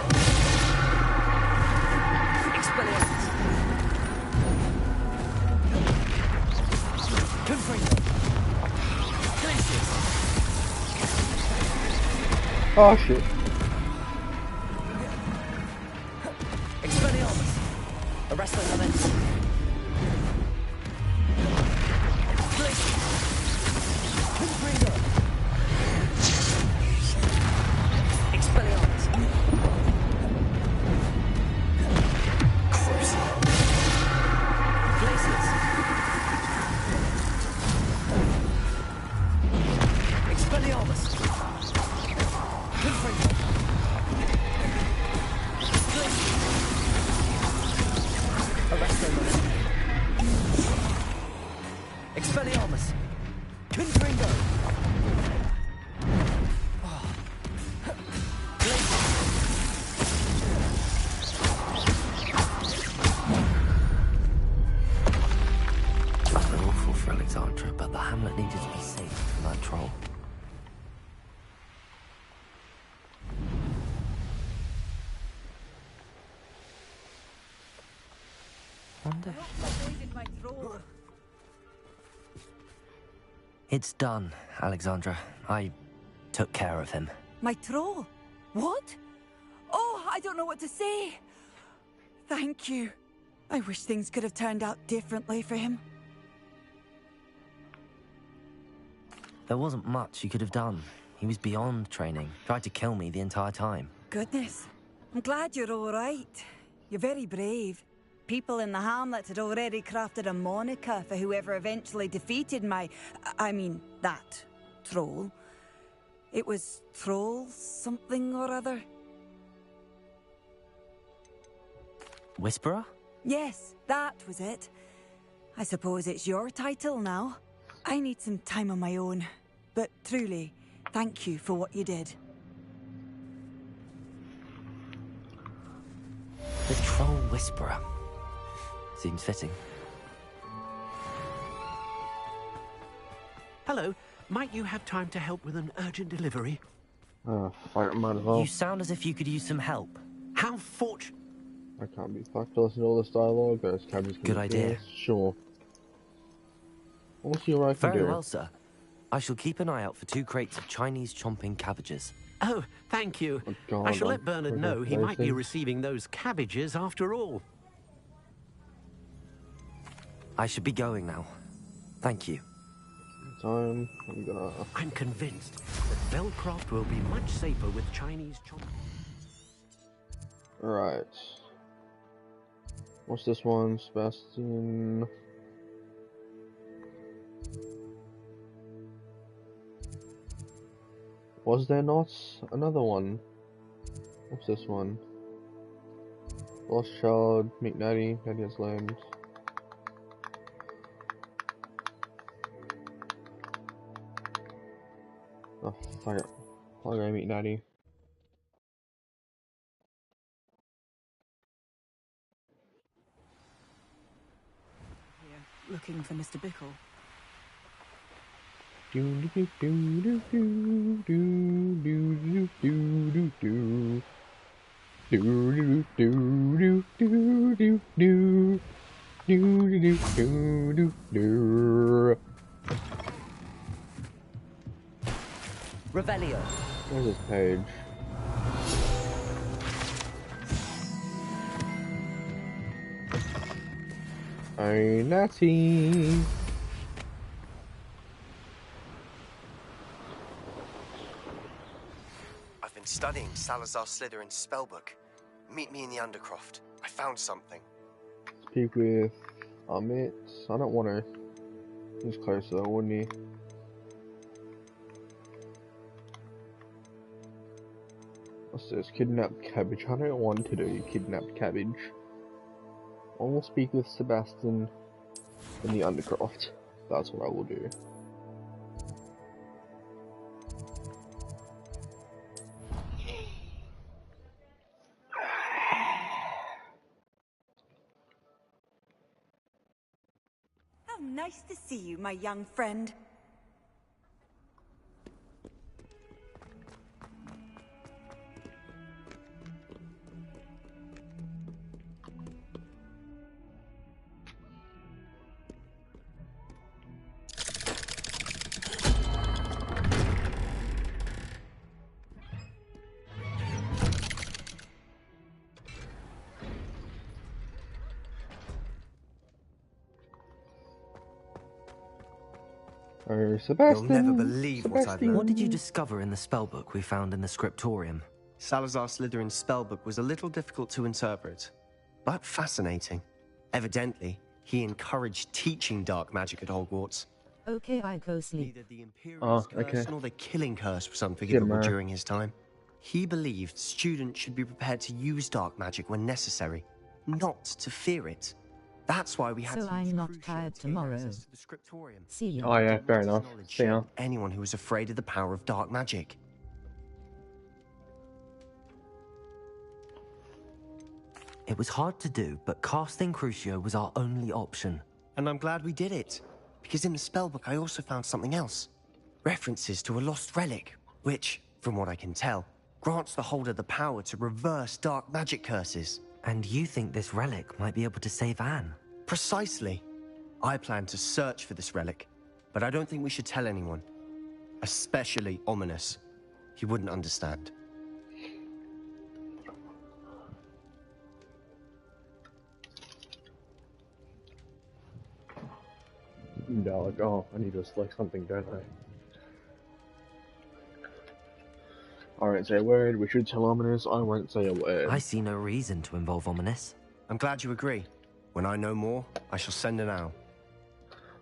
Expelliarmus. Confringo. Glacier. Oh shit. Expelliarmus. Arresto momentum. Glacier. Confringo. Expelliarmus. Crucial. Glaciers. Expelliarmus. Confringo. Glacier. Arresto momentum. Expelliarmus. Confringo. It was awful for Alexandra, but the hamlet needed to be safe from that troll. Wonder. It's done, Alexandra. I took care of him. My troll? What? Oh, I don't know what to say. Thank you. I wish things could have turned out differently for him. There wasn't much you could have done. He was beyond training. Tried to kill me the entire time. Goodness. I'm glad you're all right. You're very brave. People in the hamlet had already crafted a moniker for whoever eventually defeated that troll. It was Troll something or other. Whisperer? Yes, that was it. I suppose it's your title now. I need some time on my own. But truly, thank you for what you did. The Troll Whisperer. Seems fitting. Hello. Might you have time to help with an urgent delivery? Oh, fuck, might as well. You sound as if you could use some help. How fortunate. I can't be fucked to listen to all this dialogue, but it's cabins can Good do idea. this. Sure. We'll see what I can Very do. well, sir. I shall keep an eye out for 2 crates of Chinese chomping cabbages. Oh, thank you. Oh, God, I shall let Bernard know he might be racing. receiving those cabbages after all. I should be going now. Thank you. I'm convinced that Velcroft will be much safer with Chinese chomping. Right. What's this one? Sebastian. Was there not another one? What's this one? Lost Child, Meet Natty, Natty has lambs. Oh, fuck it. I'll go meet Natty. Here, looking for Mr. Bickle. Do do do do do do do do do do do do do do do do do do do do. Revelio. Where's this page? Hey, Natty. I've been studying Salazar Slytherin's spellbook. Meet me in the Undercroft. I found something. Speak with Amit. I don't want to. He's closer, wouldn't he? What's this? Kidnapped cabbage. I don't want to do kidnapped cabbage. I will speak with Sebastian in the Undercroft. That's what I will do. How nice to see you, my young friend. Oh, Sebastian! You'll never believe what I've learned. What did you discover in the spellbook we found in the scriptorium? Salazar Slytherin's spellbook was a little difficult to interpret, but fascinating. Evidently, he encouraged teaching dark magic at Hogwarts. Okay, I go sleep. Neither the Imperious curse nor the Killing Curse was unforgivable during his time. He believed students should be prepared to use dark magic when necessary, not to fear it. That's why we had So to I'm not tired tomorrow. See you. Oh yeah, fair enough. See ya. Anyone who was afraid of the power of dark magic. It was hard to do, but casting Crucio was our only option. And I'm glad we did it, because in the spellbook I also found something else. References to a lost relic, which, from what I can tell, grants the holder the power to reverse dark magic curses. And you think this relic might be able to save Anne? Precisely. I plan to search for this relic, but I don't think we should tell anyone. Especially Ominous. He wouldn't understand. No, like, oh, I need to select something, don't I? I won't say a word. We should tell Ominous. I won't say a word. I see no reason to involve Ominous. I'm glad you agree. When I know more, I shall send an owl.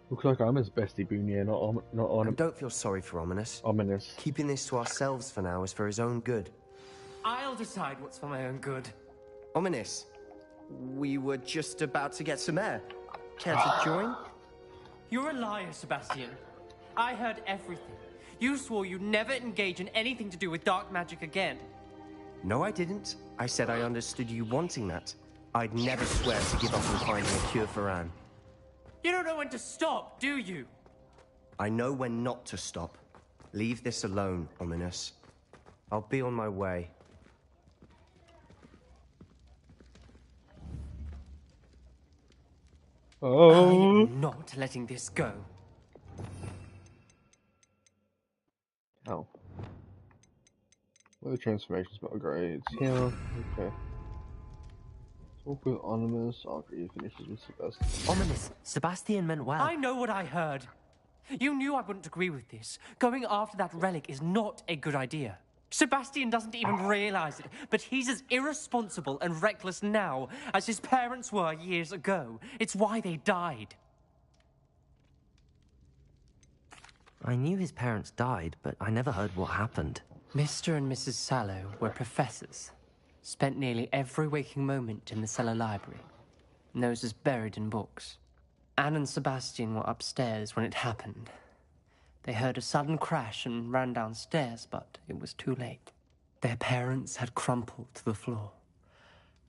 Looks like I'm his bestie boon here, not on. And don't feel sorry for Ominous. Ominous. Keeping this to ourselves for now is for his own good. I'll decide what's for my own good. Ominous, we were just about to get some air. Care to join? You're a liar, Sebastian. I heard everything. You swore you'd never engage in anything to do with dark magic again. No, I didn't. I said I understood you wanting that. I'd never swear to give up on finding a cure for Anne. You don't know when to stop, do you? I know when not to stop. Leave this alone, Ominous. I'll be on my way. Oh. I'm not letting this go. Oh. Well, the transformation spell grades. Yeah, okay. Talk with Ominous after he finishes with Sebastian. Ominous, Sebastian meant well. I know what I heard. You knew I wouldn't agree with this. Going after that relic is not a good idea. Sebastian doesn't even realize it, but he's as irresponsible and reckless now as his parents were years ago. It's why they died. I knew his parents died, but I never heard what happened. Mr. and Mrs. Sallow were professors. Spent nearly every waking moment in the cellar library. Noses buried in books. Anne and Sebastian were upstairs when it happened. They heard a sudden crash and ran downstairs, but it was too late. Their parents had crumpled to the floor.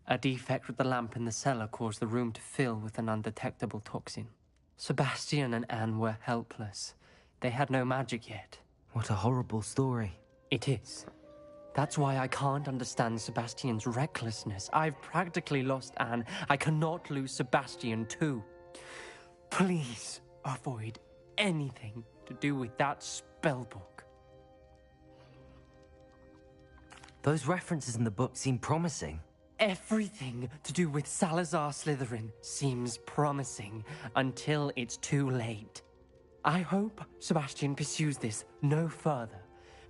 A defect with the lamp in the cellar caused the room to fill with an undetectable toxin. Sebastian and Anne were helpless. They had no magic yet. What a horrible story. It is. That's why I can't understand Sebastian's recklessness. I've practically lost Anne. I cannot lose Sebastian too. Please avoid anything to do with that spellbook. Those references in the book seem promising. Everything to do with Salazar Slytherin seems promising until it's too late. I hope Sebastian pursues this no further,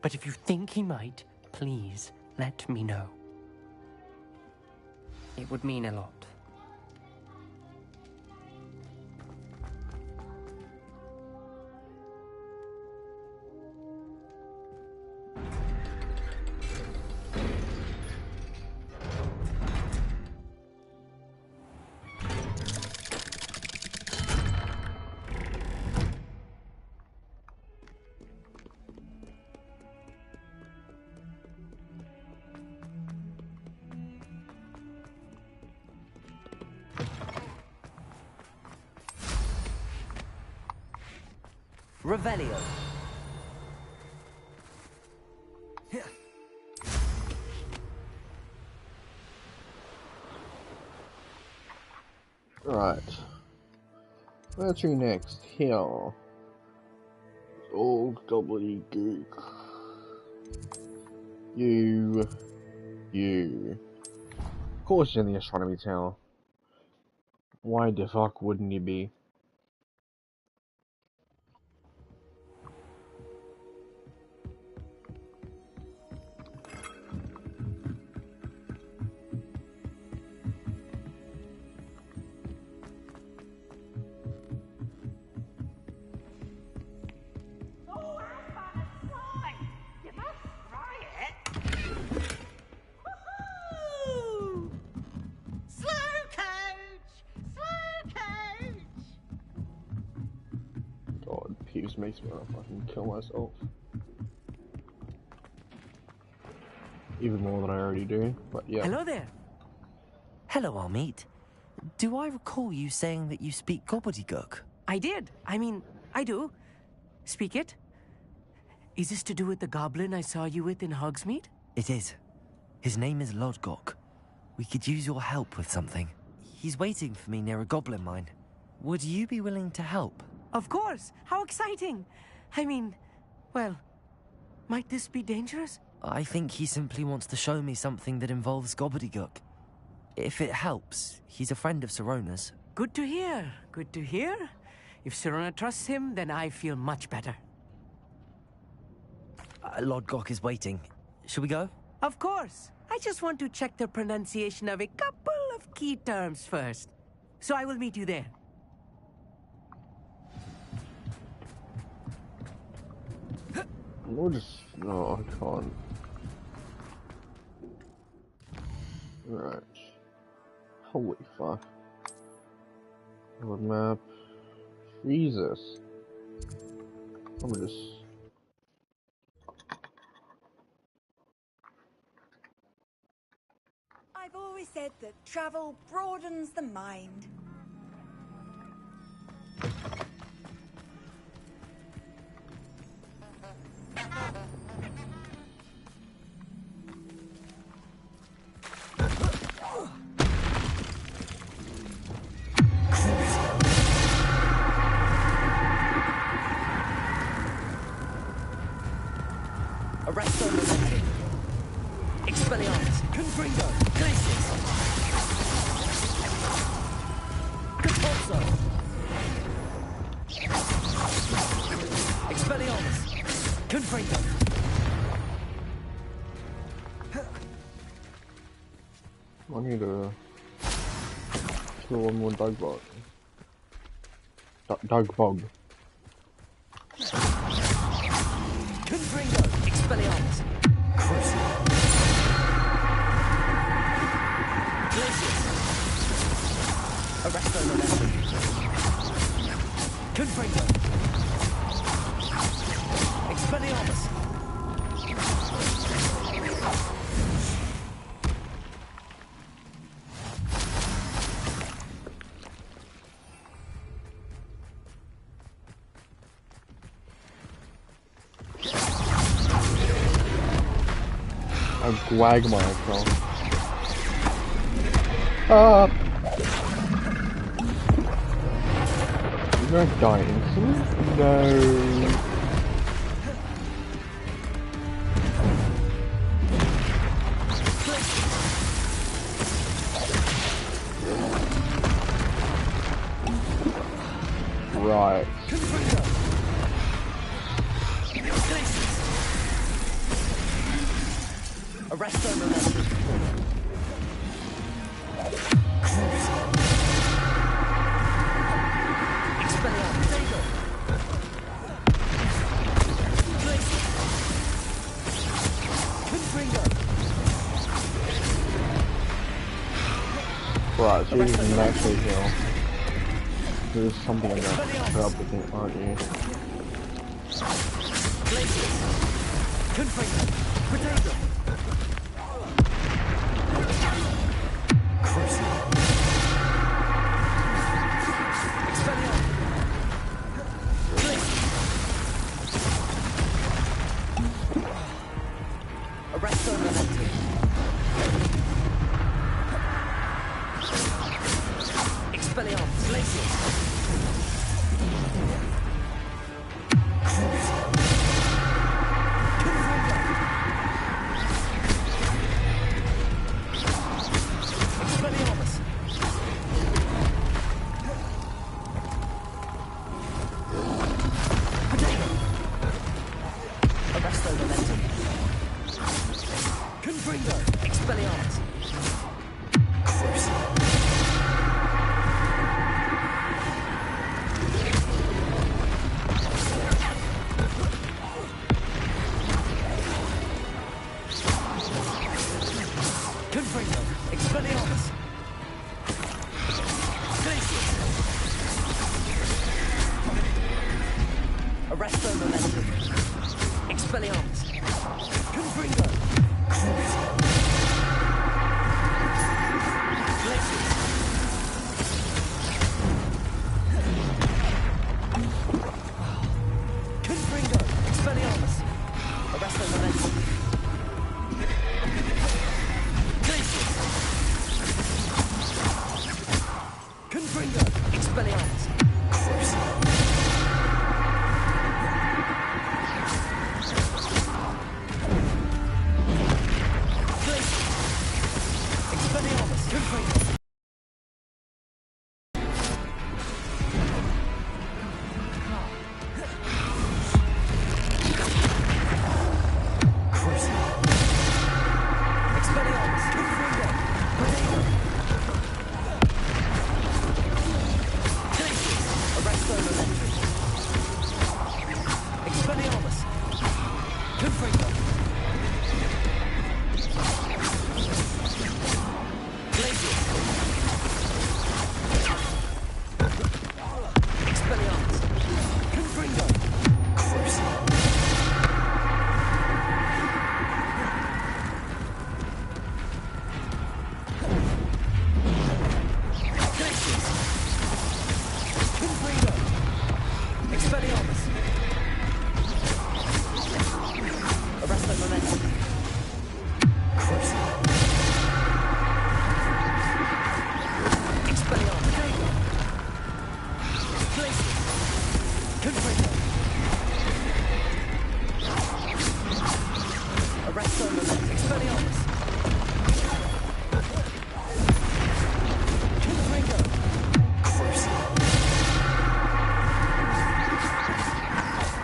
but if you think he might, please let me know. It would mean a lot. Revelio. Right. What's your next? Here. Old gobbledygook. You. Of course you're in the astronomy tower. Why the fuck wouldn't you be? Makes me want to fucking kill myself. Even more than I already do, but yeah. Hello there. Hello, Armeet. Do I recall you saying that you speak gobbledygook? I did. I mean, I do. Speak it. Is this to do with the goblin I saw you with in Hogsmeade? It is. His name is Lodgok. We could use your help with something. He's waiting for me near a goblin mine. Would you be willing to help? Of course! How exciting! I mean, well, might this be dangerous? I think he simply wants to show me something that involves gobbledygook. If it helps, he's a friend of Sirona's. Good to hear, good to hear. If Sirona trusts him, then I feel much better. Lodgok is waiting. Shall we go? Of course! I just want to check the pronunciation of a couple of key terms first. So I will meet you there. We'll just... no, I can't. Right. Holy fuck. World map. Jesus. I'm just... I've always said that travel broadens the mind. Arresto Momentum. Expelliarmus. Confringo. Glacius. Capozzo. Expelliarmus. Confringo. I need to kill one more dog bug. Dog bug. Confringo. Expelliarmus. Crucial. Glacius. Arresto Momentum. Confringo. Expelliarmus. I wag myself. Ah! You're gonna die instantly? No. Right. Arresto Momentum. Expelliarmus. Confringo. Right, so you can actually heal. There's something in that put up with it, aren't you? Confringo. Potato. Arresto Momentum. Expelliarmus. Glacius. Expelliarmus. Potato. Arresto Momentum. Confringo. Expelliarmus. Confringo. Expelliarmus. Glacius. Arresto Momentum. Expelliarmus. Confringo. Glacius. Confringo. Expelliarmus. Arresto Momentum. Glacius. Confringo. Expelliarmus. Expelliarmus. Confringo. Expelliarmus. Confringo. Potato. Glacius. Arresto Momentum. Expelliarmus. Confringo. Glacius. Expelliarmus. Arresto Moment. Expelliarmus. Confringo. Crucible.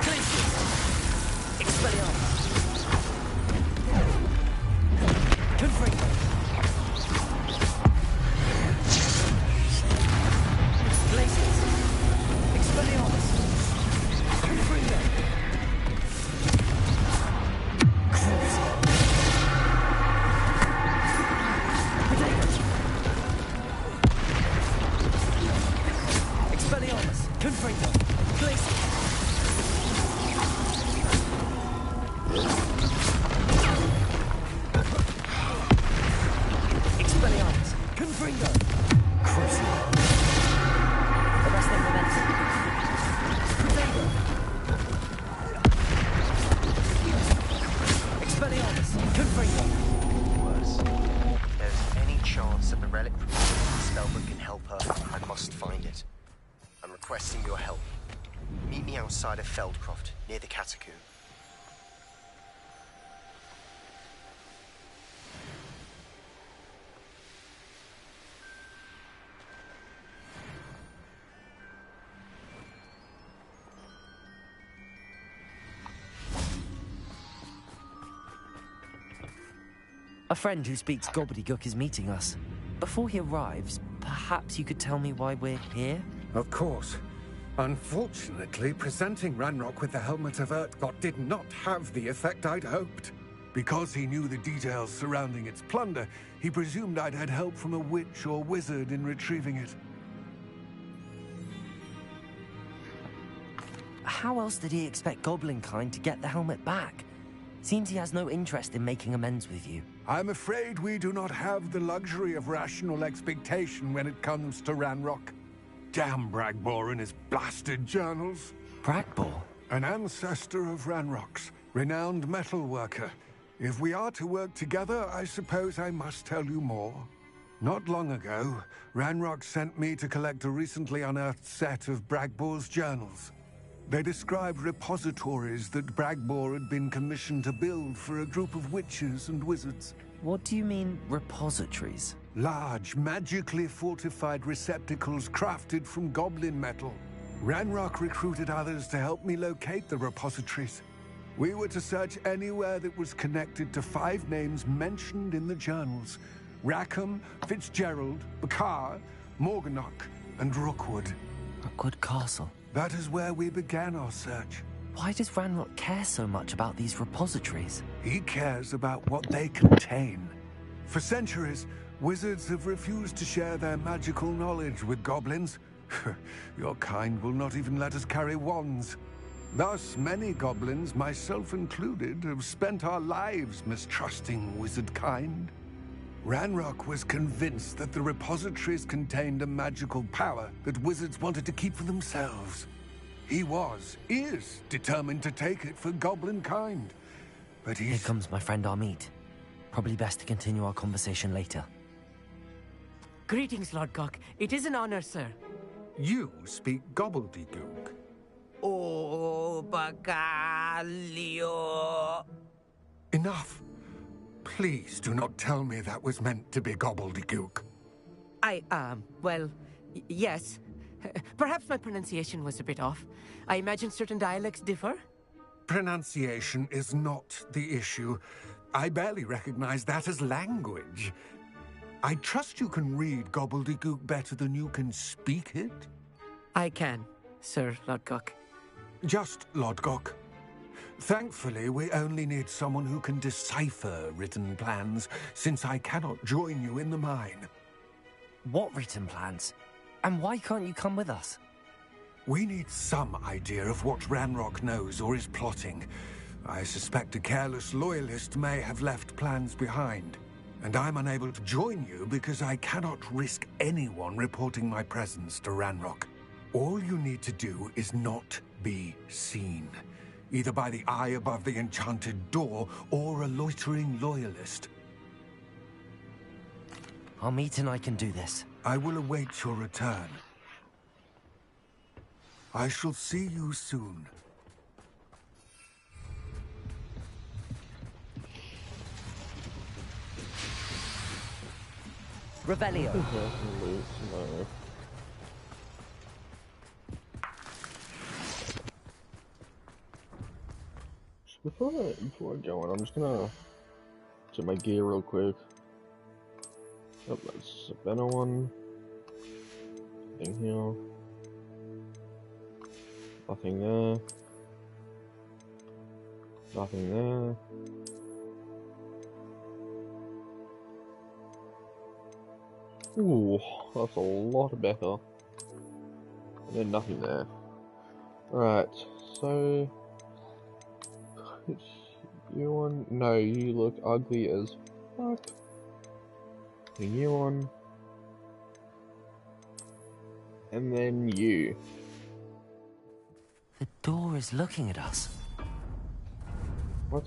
Glacius. Expelliarmus. Confringo. Glacius. Expelliarmus. Confringo. Expelliarmus, Confringo, Glacius. Expelliarmus, Confringo, Crucible. Arresting Momentum. Protego. Expelliarmus, Confringo. Worse. If there's any chance that the relic from the spellbook can help her, I must find it. I'm requesting your help. Meet me outside of Feldcroft, near the catacomb. A friend who speaks gobbledygook is meeting us. Before he arrives, perhaps you could tell me why we're here? Of course. Unfortunately, presenting Ranrock with the Helmet of Urtkot did not have the effect I'd hoped. Because he knew the details surrounding its plunder, he presumed I'd had help from a witch or wizard in retrieving it. How else did he expect Goblinkind to get the helmet back? Seems he has no interest in making amends with you. I'm afraid we do not have the luxury of rational expectation when it comes to Ranrock. Damn Bragbor and his blasted journals. Bragbor? An ancestor of Ranrock's, renowned metal worker. If we are to work together, I suppose I must tell you more. Not long ago, Ranrock sent me to collect a recently unearthed set of Bragbor's journals. They described repositories that Bragbor had been commissioned to build for a group of witches and wizards. What do you mean, repositories? Large, magically fortified receptacles crafted from goblin metal. Ranrock recruited others to help me locate the repositories. We were to search anywhere that was connected to 5 names mentioned in the journals. Rackham, Fitzgerald, Bakar, Morganach, and Rookwood. Rookwood Castle? That is where we began our search. Why does Ranrock care so much about these repositories? He cares about what they contain. For centuries, wizards have refused to share their magical knowledge with goblins. Your kind will not even let us carry wands. Thus, many goblins, myself included, have spent our lives mistrusting wizard kind. Ranrock was convinced that the repositories contained a magical power that wizards wanted to keep for themselves. He is determined to take it for goblin kind. But Here comes my friend Amit. Probably best to continue our conversation later. Greetings, Lord Cock. It is an honor, sir. You speak gobbledygook. Oh, Bacalio. Enough. Please do not tell me that was meant to be gobbledygook. Well, yes. Perhaps my pronunciation was a bit off. I imagine certain dialects differ? Pronunciation is not the issue. I barely recognize that as language. I trust you can read gobbledygook better than you can speak it? I can, Sir Lodgok. Just Lodgok. Thankfully, we only need someone who can decipher written plans, since I cannot join you in the mine. What written plans? And why can't you come with us? We need some idea of what Ranrock knows or is plotting. I suspect a careless loyalist may have left plans behind. And I'm unable to join you because I cannot risk anyone reporting my presence to Ranrock. All you need to do is not be seen. Either by the eye above the enchanted door, or a loitering loyalist. Amit and I can do this. I will await your return. I shall see you soon. Revelio. No. Before I go on, I'm just gonna check my gear real quick. Oh, that's a better one. Nothing here. Nothing there. Nothing there. Ooh, that's a lot better. And then nothing there. Alright, so... You on? No, you look ugly as fuck. Putting you on. And then you. The door is looking at us. What?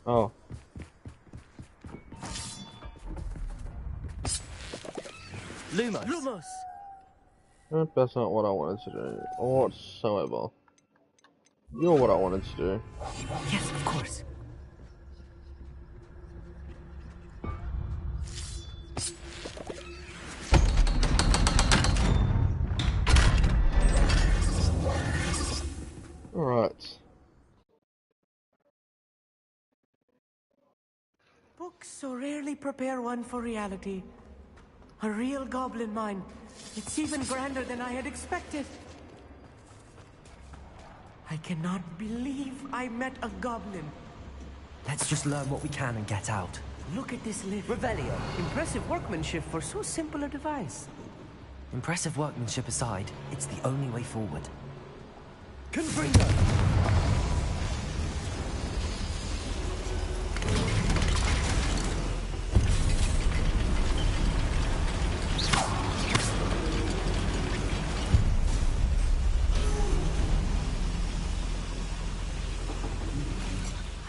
Oh. Lumos! Lumos! Nope, that's not what I wanted to do. Whatsoever. You're what I wanted to do. Yes, of course. Alright. Books so rarely prepare one for reality. A real goblin mine. It's even grander than I had expected. I cannot believe I met a goblin. Let's just learn what we can and get out. Look at this lift. Revelio. Impressive workmanship for so simple a device. Impressive workmanship aside, it's the only way forward. Confringo!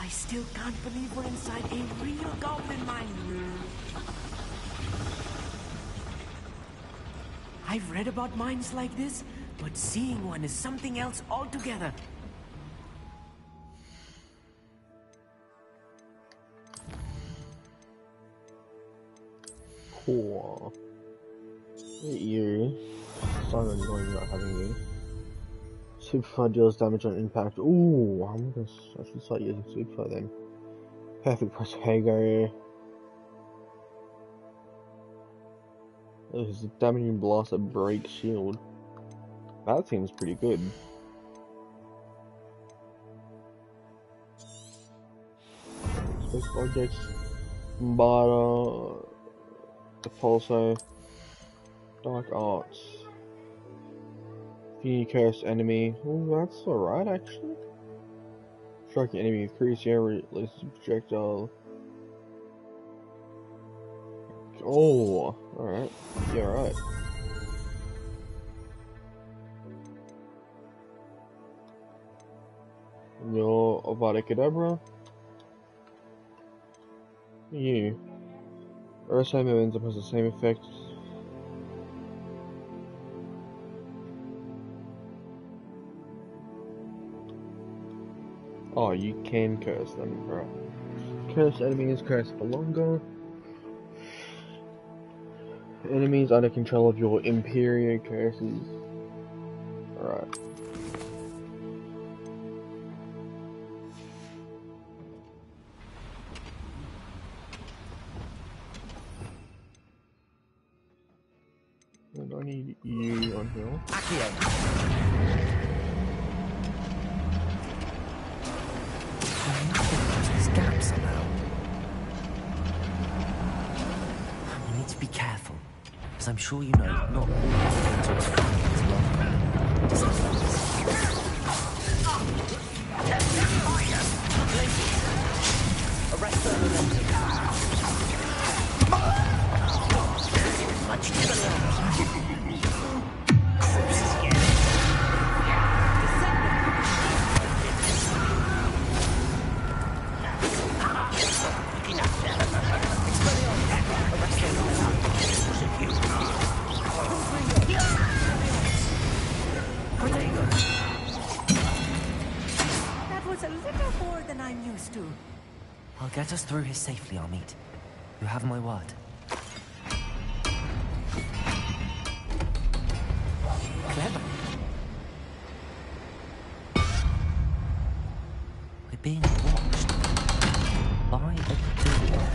I still can't believe we're inside a real goblin mine. I've read about mines like this, but seeing one is something else altogether. Cool. You. Sorry, I'm going not having you. Superfire deals damage on impact. Ooh, I should start using Superfire then. Perfect press Hago. This is a damaging blast that breaks shield. That seems pretty good. Special objects. Barter. The Pulso. Dark Arts. Fear Cursed Enemy. Oh, that's alright actually. Strike an enemy with Crucier, releases a projectile. Oh, alright. Yeah, right. Your Avada Kedavra. You. Ursa momentum has the same effect. Oh, you can curse them, right. Cursed enemies curse for longer. Enemies under control of your Imperio curses. Alright. And I need you on here. There's gaps somehow. We need to be careful, because I'm sure you know not all elementals as well. Arrest the momentum. Much That was a little more than I'm used to. I'll get us through here safely, Amit. You have my word. Clever. We're being watched by a door.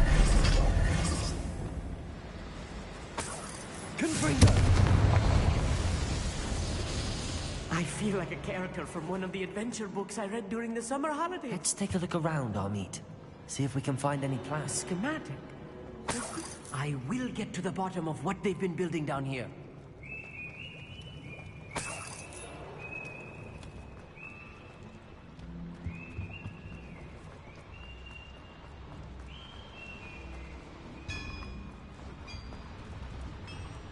Confringo! I feel like a character from one of the adventure books I read during the summer holidays. Let's take a look around, Amit. See if we can find any plans. Schematic? I will get to the bottom of what they've been building down here.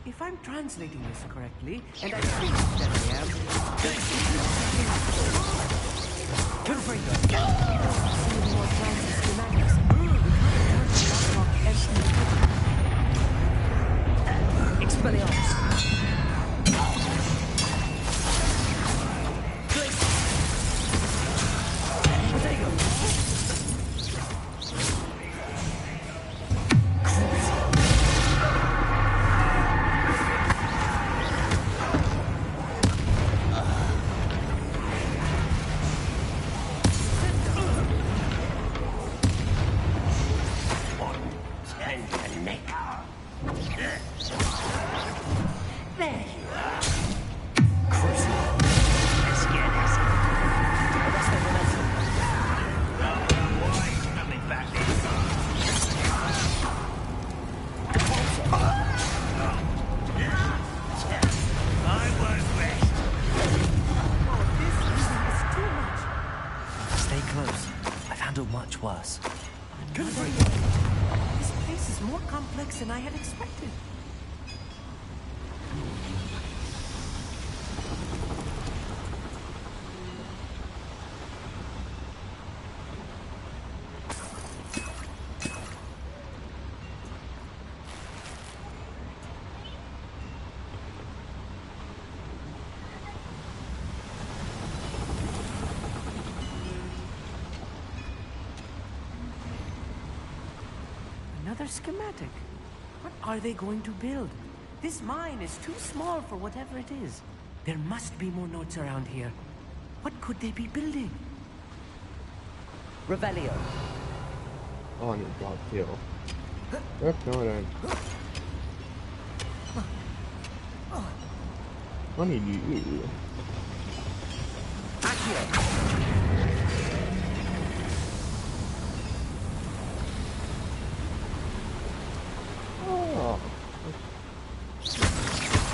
If I'm translating this correctly, and I think that I am... Confringo! Seeing more plans and schematics. Expelliarmus! Much worse. This place is more complex than I had expected. Another schematic. What are they going to build? This mine is too small for whatever it is. There must be more notes around here. What could they be building? Revelio. Oh, I need God heal. That's not it. I need you. Oh.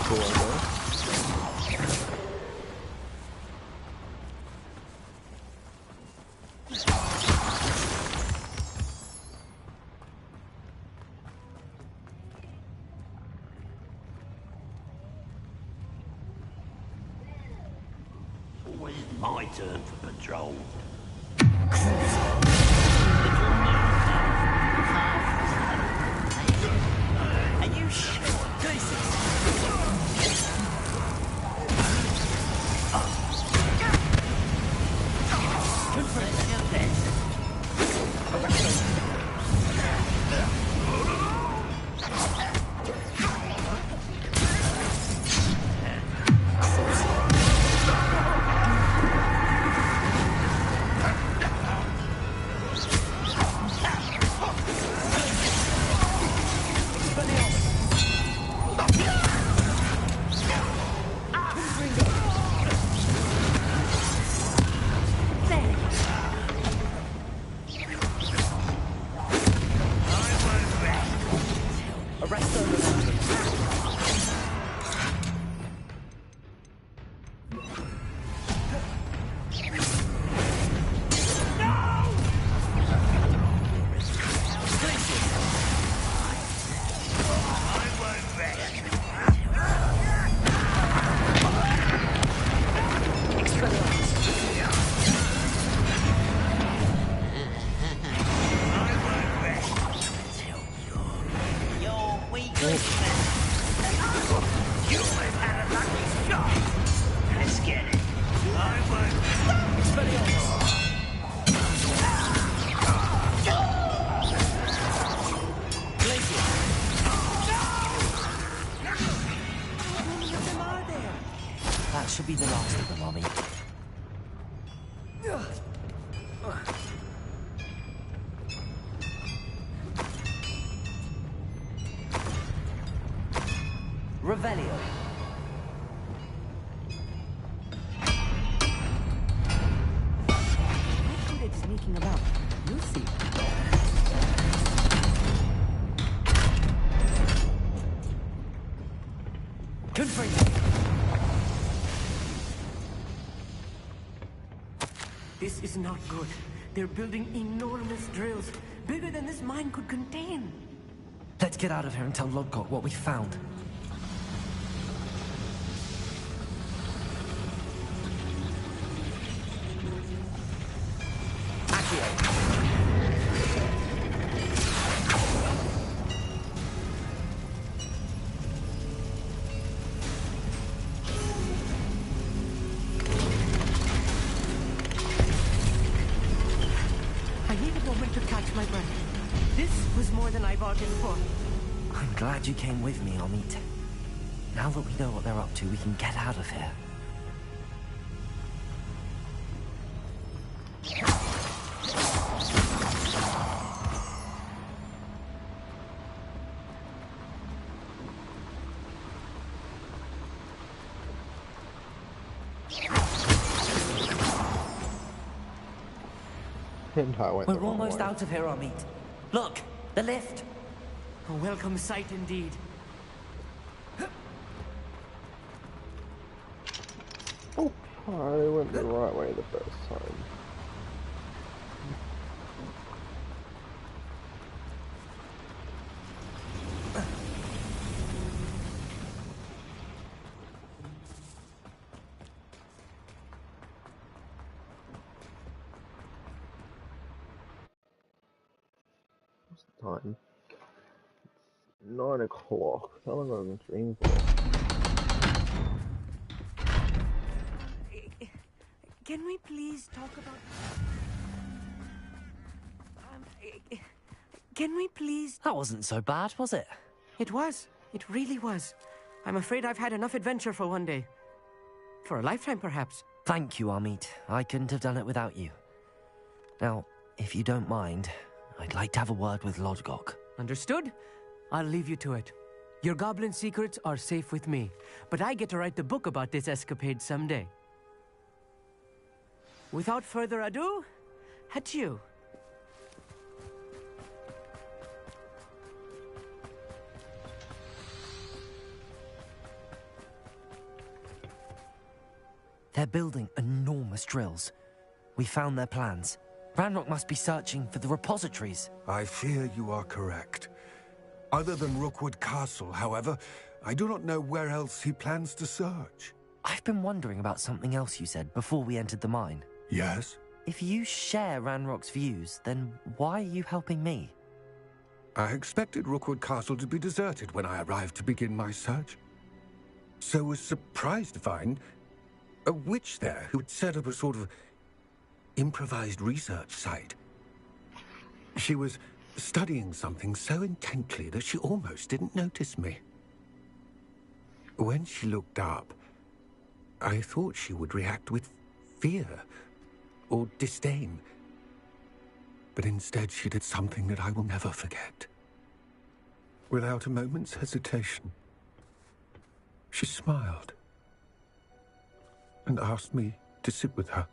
Cool, I guess. Always my turn for patrol. Are you sure? be the last of them, Mommy. Revelio. How good at sneaking about. You'll see. This is not good. They're building enormous drills, bigger than this mine could contain. Let's get out of here and tell Lodgok what we found. I need a moment to catch my breath. This was more than I bargained for. I'm glad you came with me, Amit. Now that we know what they're up to, we can get out of here. We're almost out of here, Amit. Look, the lift. A welcome sight indeed. Oh, I went the right way the first time. What's the time? It's 9 o'clock. How long have I been streaming for? Can we please talk about... Can we please... That wasn't so bad, was it? It was. It really was. I'm afraid I've had enough adventure for one day. For a lifetime, perhaps. Thank you, Amit. I couldn't have done it without you. Now, if you don't mind, I'd like to have a word with Lodgok. Understood? I'll leave you to it. Your goblin secrets are safe with me, but I get to write the book about this escapade someday. Without further ado, adieu. They're building enormous drills. We found their plans. Ranrock must be searching for the repositories. I fear you are correct. Other than Rookwood Castle, however, I do not know where else he plans to search. I've been wondering about something else you said before we entered the mine. Yes? If you share Ranrock's views, then why are you helping me? I expected Rookwood Castle to be deserted when I arrived to begin my search. So was surprised to find a witch there who had set up a sort of improvised research site. She was studying something so intently that she almost didn't notice me. When she looked up, I thought she would react with fear or disdain. But instead she did something that I will never forget. Without a moment's hesitation, she smiled and asked me to sit with her.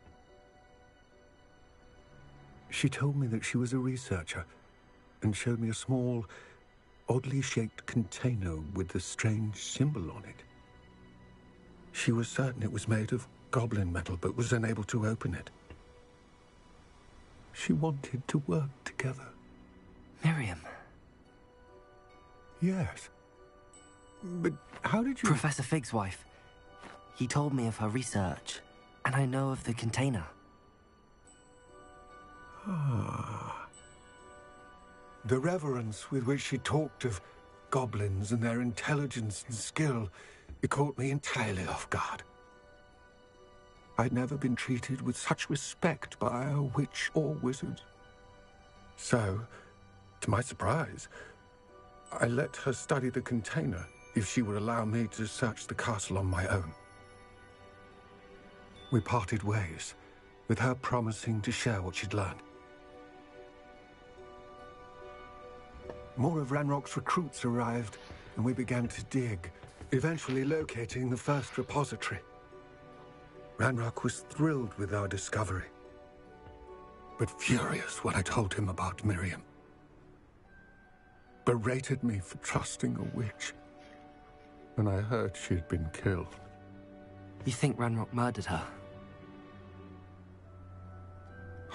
She told me that she was a researcher and showed me a small, oddly shaped container with a strange symbol on it. She was certain it was made of goblin metal, but was unable to open it. She wanted to work together. Miriam. Yes. But how did you... Professor Fig's wife. He told me of her research, and I know of the container. Ah. The reverence with which she talked of goblins and their intelligence and skill, it caught me entirely off guard. I'd never been treated with such respect by a witch or wizard. So, to my surprise, I let her study the container if she would allow me to search the castle on my own. We parted ways, with her promising to share what she'd learned. More of Ranrock's recruits arrived, and we began to dig, eventually locating the first repository. Ranrock was thrilled with our discovery, but furious when I told him about Miriam. Berated me for trusting a witch when I heard she'd been killed. You think Ranrock murdered her?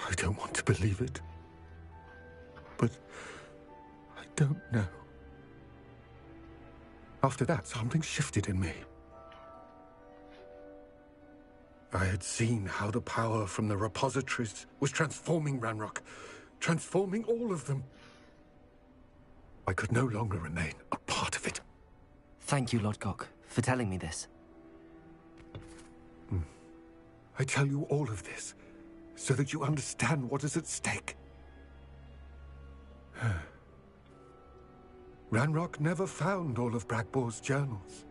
I don't want to believe it, but I don't know. After that, something shifted in me. I had seen how the power from the repositories was transforming Ranrock, transforming all of them. I could no longer remain a part of it. Thank you, Lodgok, for telling me this. I tell you all of this so that you understand what is at stake. Ranrock never found all of Bragbor's journals,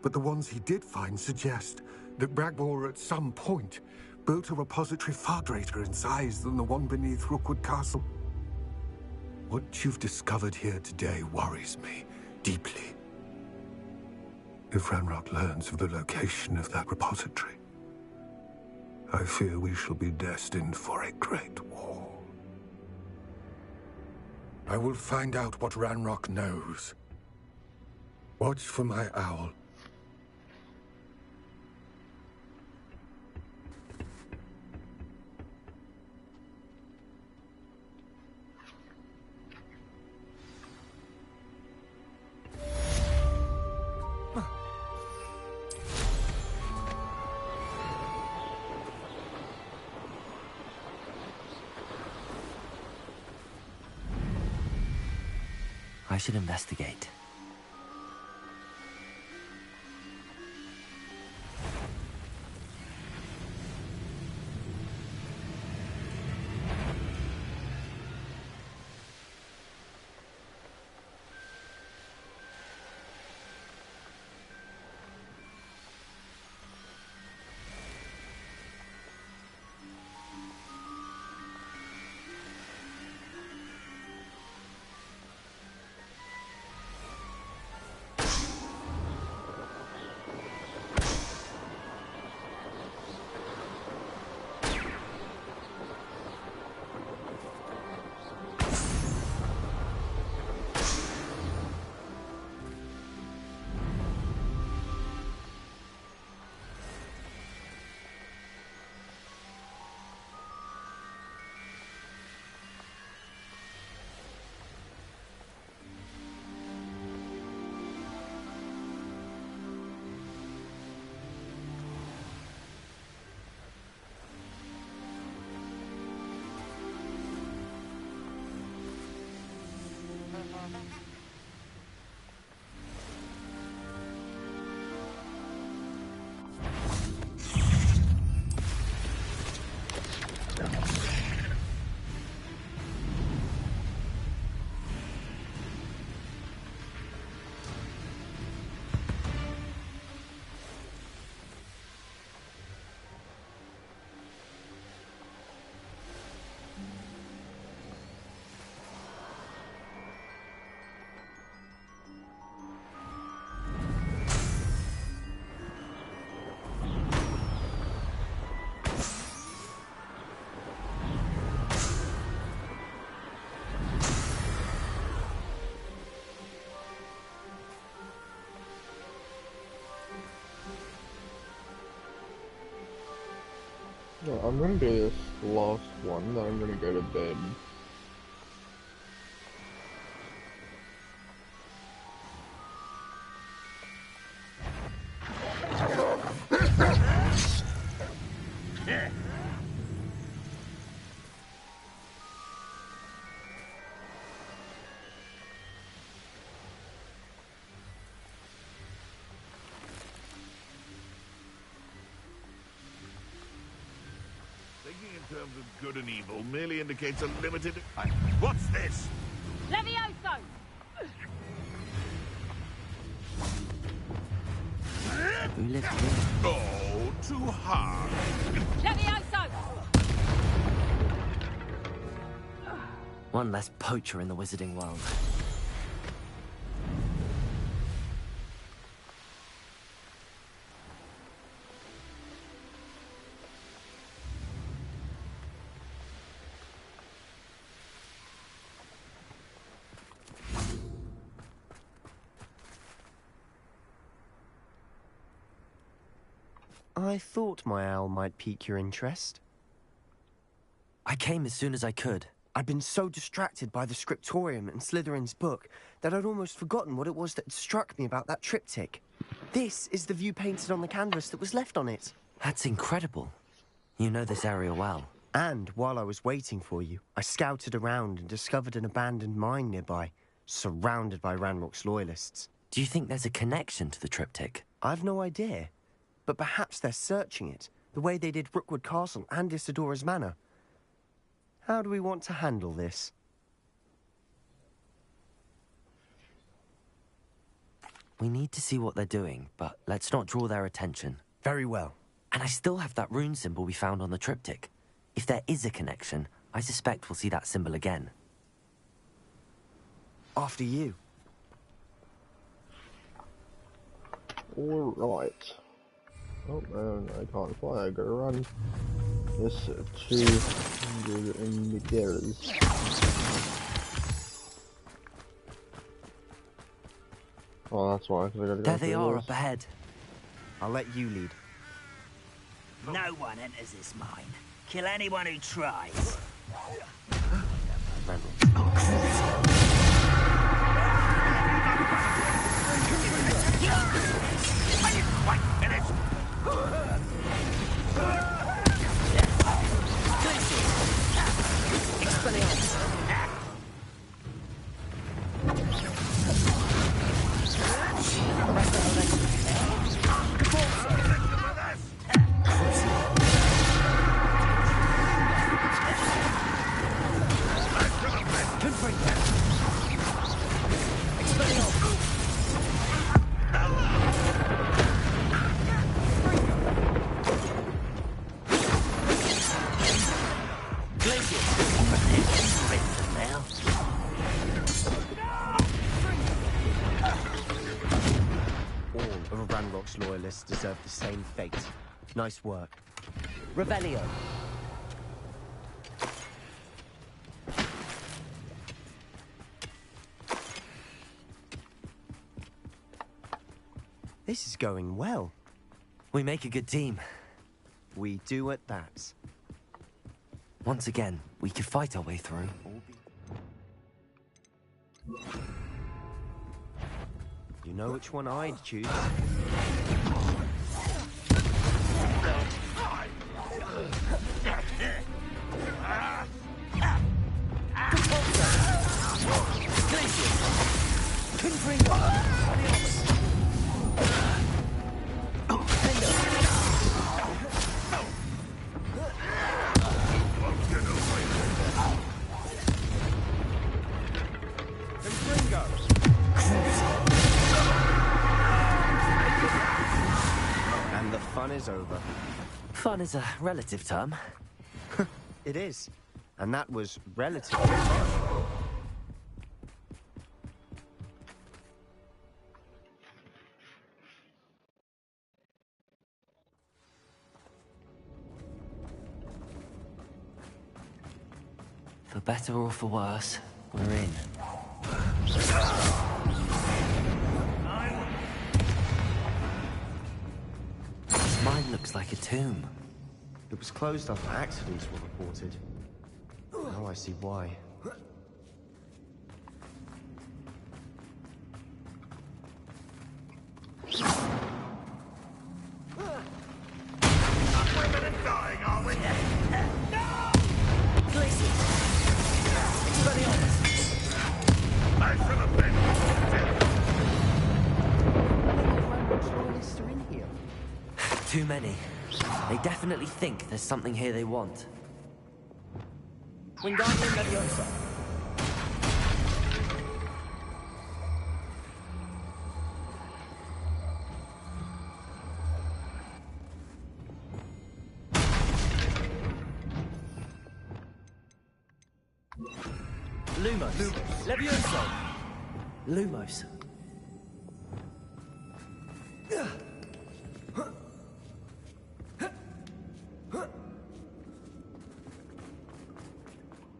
but the ones he did find suggest that Bragbor at some point built a repository far greater in size than the one beneath Rookwood Castle. What you've discovered here today worries me deeply. If Ranrock learns of the location of that repository, I fear we shall be destined for a great war. I will find out what Ranrock knows. Watch for my owl. I should investigate. Yeah, I'm gonna do this last one, then I'm gonna go to bed. Thinking in terms of good and evil merely indicates a limited... What's this? Levioso! Who lives here? Oh, too hard. Levioso! One less poacher in the wizarding world. I thought my owl might pique your interest. I came as soon as I could. I'd been so distracted by the scriptorium and Slytherin's book that I'd almost forgotten what it was that struck me about that triptych. This is the view painted on the canvas that was left on it. That's incredible. You know this area well. And while I was waiting for you, I scouted around and discovered an abandoned mine nearby, surrounded by Ranrock's loyalists. Do you think there's a connection to the triptych? I've no idea. But perhaps they're searching it, the way they did Rookwood Castle and Isidora's Manor. How do we want to handle this? We need to see what they're doing, but let's not draw their attention. Very well. And I still have that rune symbol we found on the triptych. If there is a connection, I suspect we'll see that symbol again. After you. Alright. Oh man, I can't fly, I gotta run. This 200 meters. Oh, that's why, because I gotta go. There they are, up ahead. I'll let you lead. No one enters this mine. Kill anyone who tries. Loyalists deserve the same fate. Nice work. Revelio. This is going well. We make a good team. We do at that. Once again, we could fight our way through. You know which one I'd choose. And the fun is over. Fun is a relative term. It is. And that was relatively fun. For better or for worse, we're in. This mine looks like a tomb. It was closed after accidents were reported. Now I see why. Women are dying, are we? I should have been. Loyalists are in here. Too many. They definitely think there's something here they want. Wingardium Leviosa. Lumos. Levioso. Lumos.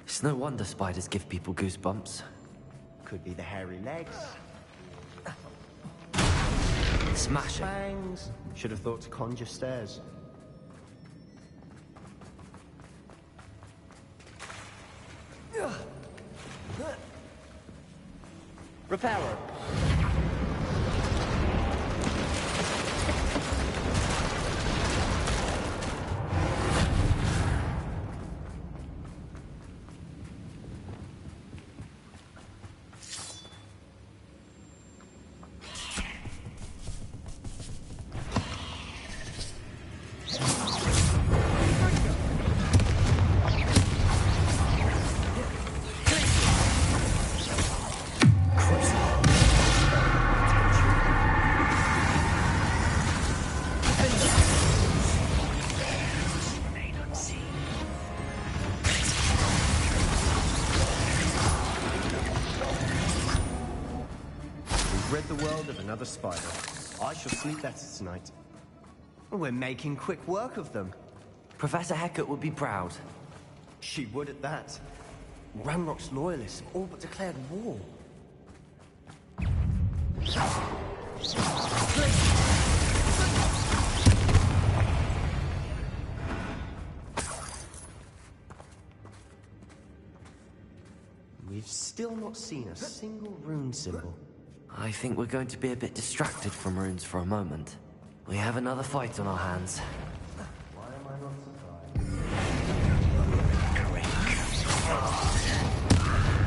It's no wonder spiders give people goosebumps. Could be the hairy legs. Smash it. Fangs. Should have thought to conjure stairs. Reparo. Rid the world of another spider. I shall sleep better tonight. We're making quick work of them. Professor Hecat would be proud. She would at that. Ranrock's loyalists have all but declared war. We've still not seen a single rune symbol. I think we're going to be a bit distracted from runes for a moment. We have another fight on our hands. Why am I not surprised?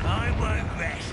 I won't rest.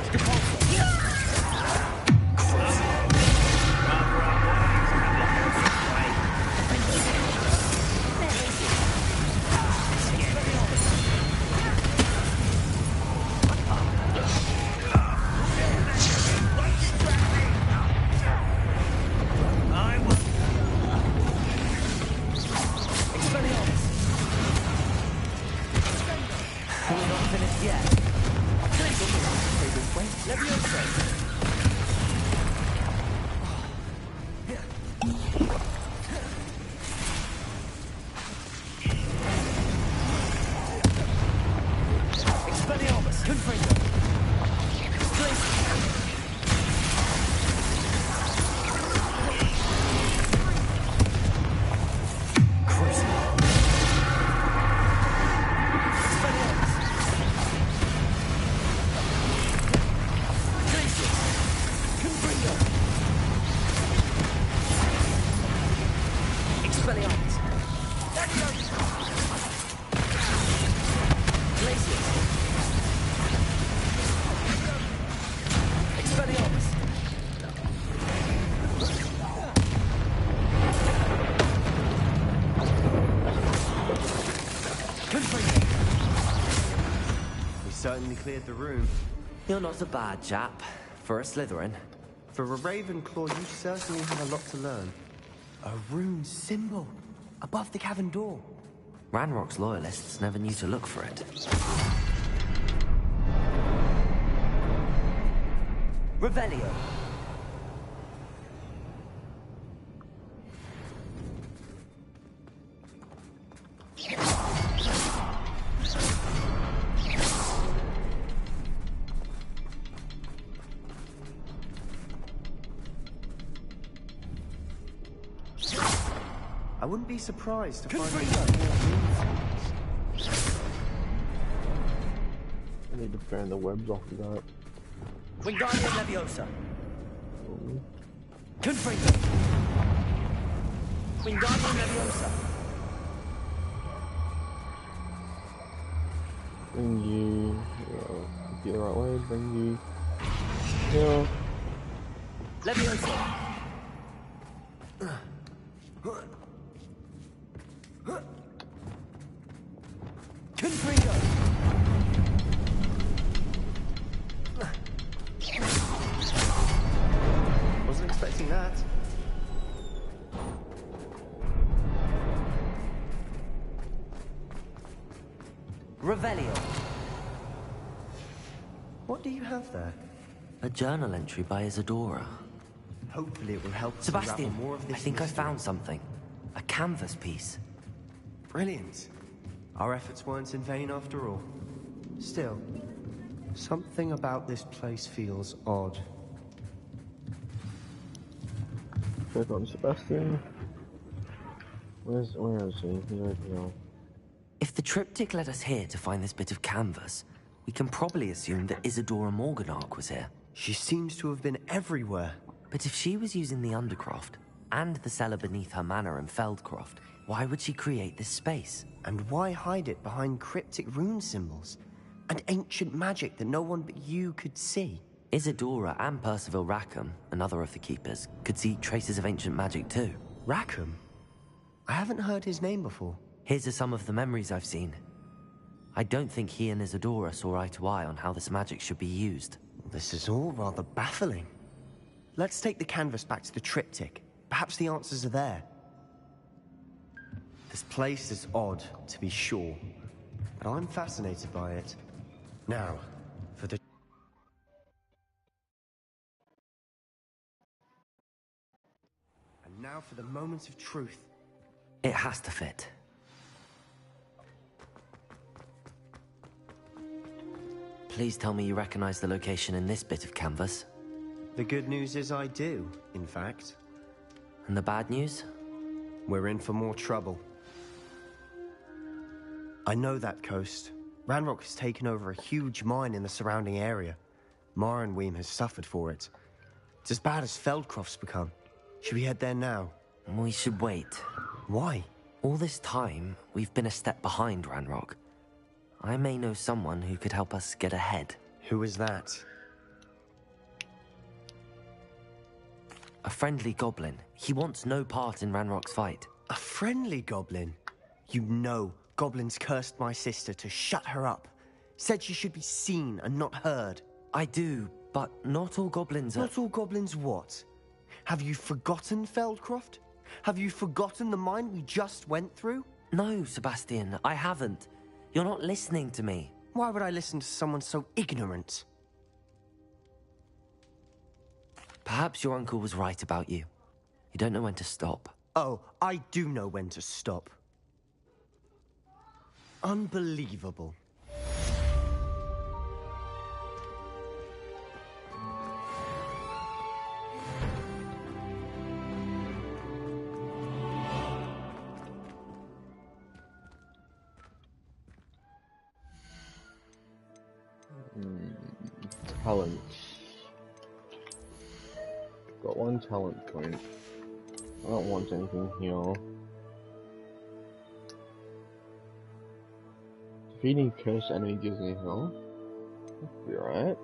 Certainly cleared the room. You're not a bad chap. For a Slytherin. For a Ravenclaw, you certainly have a lot to learn. A rune symbol above the cavern door. Ranrock's loyalists never knew to look for it. Revelio. I wouldn't be surprised to find more I need to burn the webs off of that. Wingardium Leviosa. Confringo. Wingardium Leviosa. Bring you... Be the right way, bring you... Yeah. Leviosa. Confringo. Wasn't expecting that. Revelio. What do you have there? A journal entry by Isadora. Hopefully it will help to Sebastian, unravel more of this I think mystery. I found something. A canvas piece. Brilliant. Our efforts weren't in vain after all. Still, something about this place feels odd. Click on Sebastian. Where is he? He's right here. If the triptych led us here to find this bit of canvas, we can probably assume that Isadora Morganach was here. She seems to have been everywhere. But if she was using the Undercroft, and the cellar beneath her manor in Feldcroft, why would she create this space? And why hide it behind cryptic rune symbols? And ancient magic that no one but you could see? Isadora and Percival Rackham, another of the Keepers, could see traces of ancient magic too. Rackham? I haven't heard his name before. His are some of the memories I've seen. I don't think he and Isadora saw eye to eye on how this magic should be used. This is all rather baffling. Let's take the canvas back to the triptych. Perhaps the answers are there. This place is odd, to be sure, but I'm fascinated by it. Now, for the... And now for the moment of truth. It has to fit. Please tell me you recognize the location in this bit of canvas. The good news is I do, in fact. And the bad news? We're in for more trouble. I know that coast. Ranrock has taken over a huge mine in the surrounding area. Marenweem has suffered for it. It's as bad as Feldcroft's become. Should we head there now? We should wait. Why? All this time, we've been a step behind Ranrock. I may know someone who could help us get ahead. Who is that? A friendly goblin. He wants no part in Ranrock's fight. A friendly goblin? You know, goblins cursed my sister to shut her up. Said she should be seen and not heard. I do, but not all goblins are... Not all goblins what? Have you forgotten Feldcroft? Have you forgotten the mine we just went through? No, Sebastian, I haven't. You're not listening to me. Why would I listen to someone so ignorant? Perhaps your uncle was right about you. You don't know when to stop. Oh, I do know when to stop. Unbelievable. Talent. Got one talent point. I don't want anything here. Defeating cursed enemy gives me health. That'll be alright.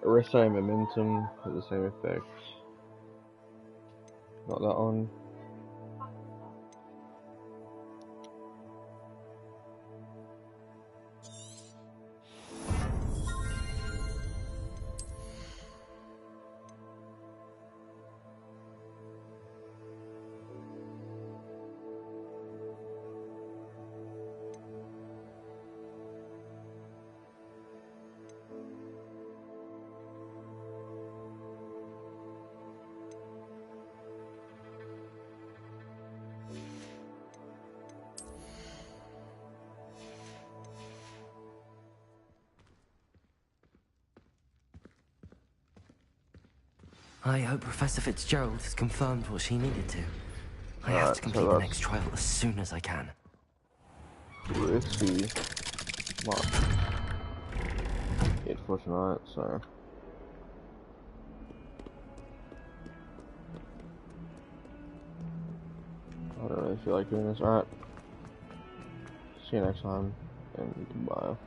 Arresting momentum has the same effect. Got that on. I hope Professor Fitzgerald has confirmed what she needed to. I have to complete the next trial as soon as I can. Risky. Well, it for tonight, so. I don't really feel like doing this. Alright. See you next time, and goodbye.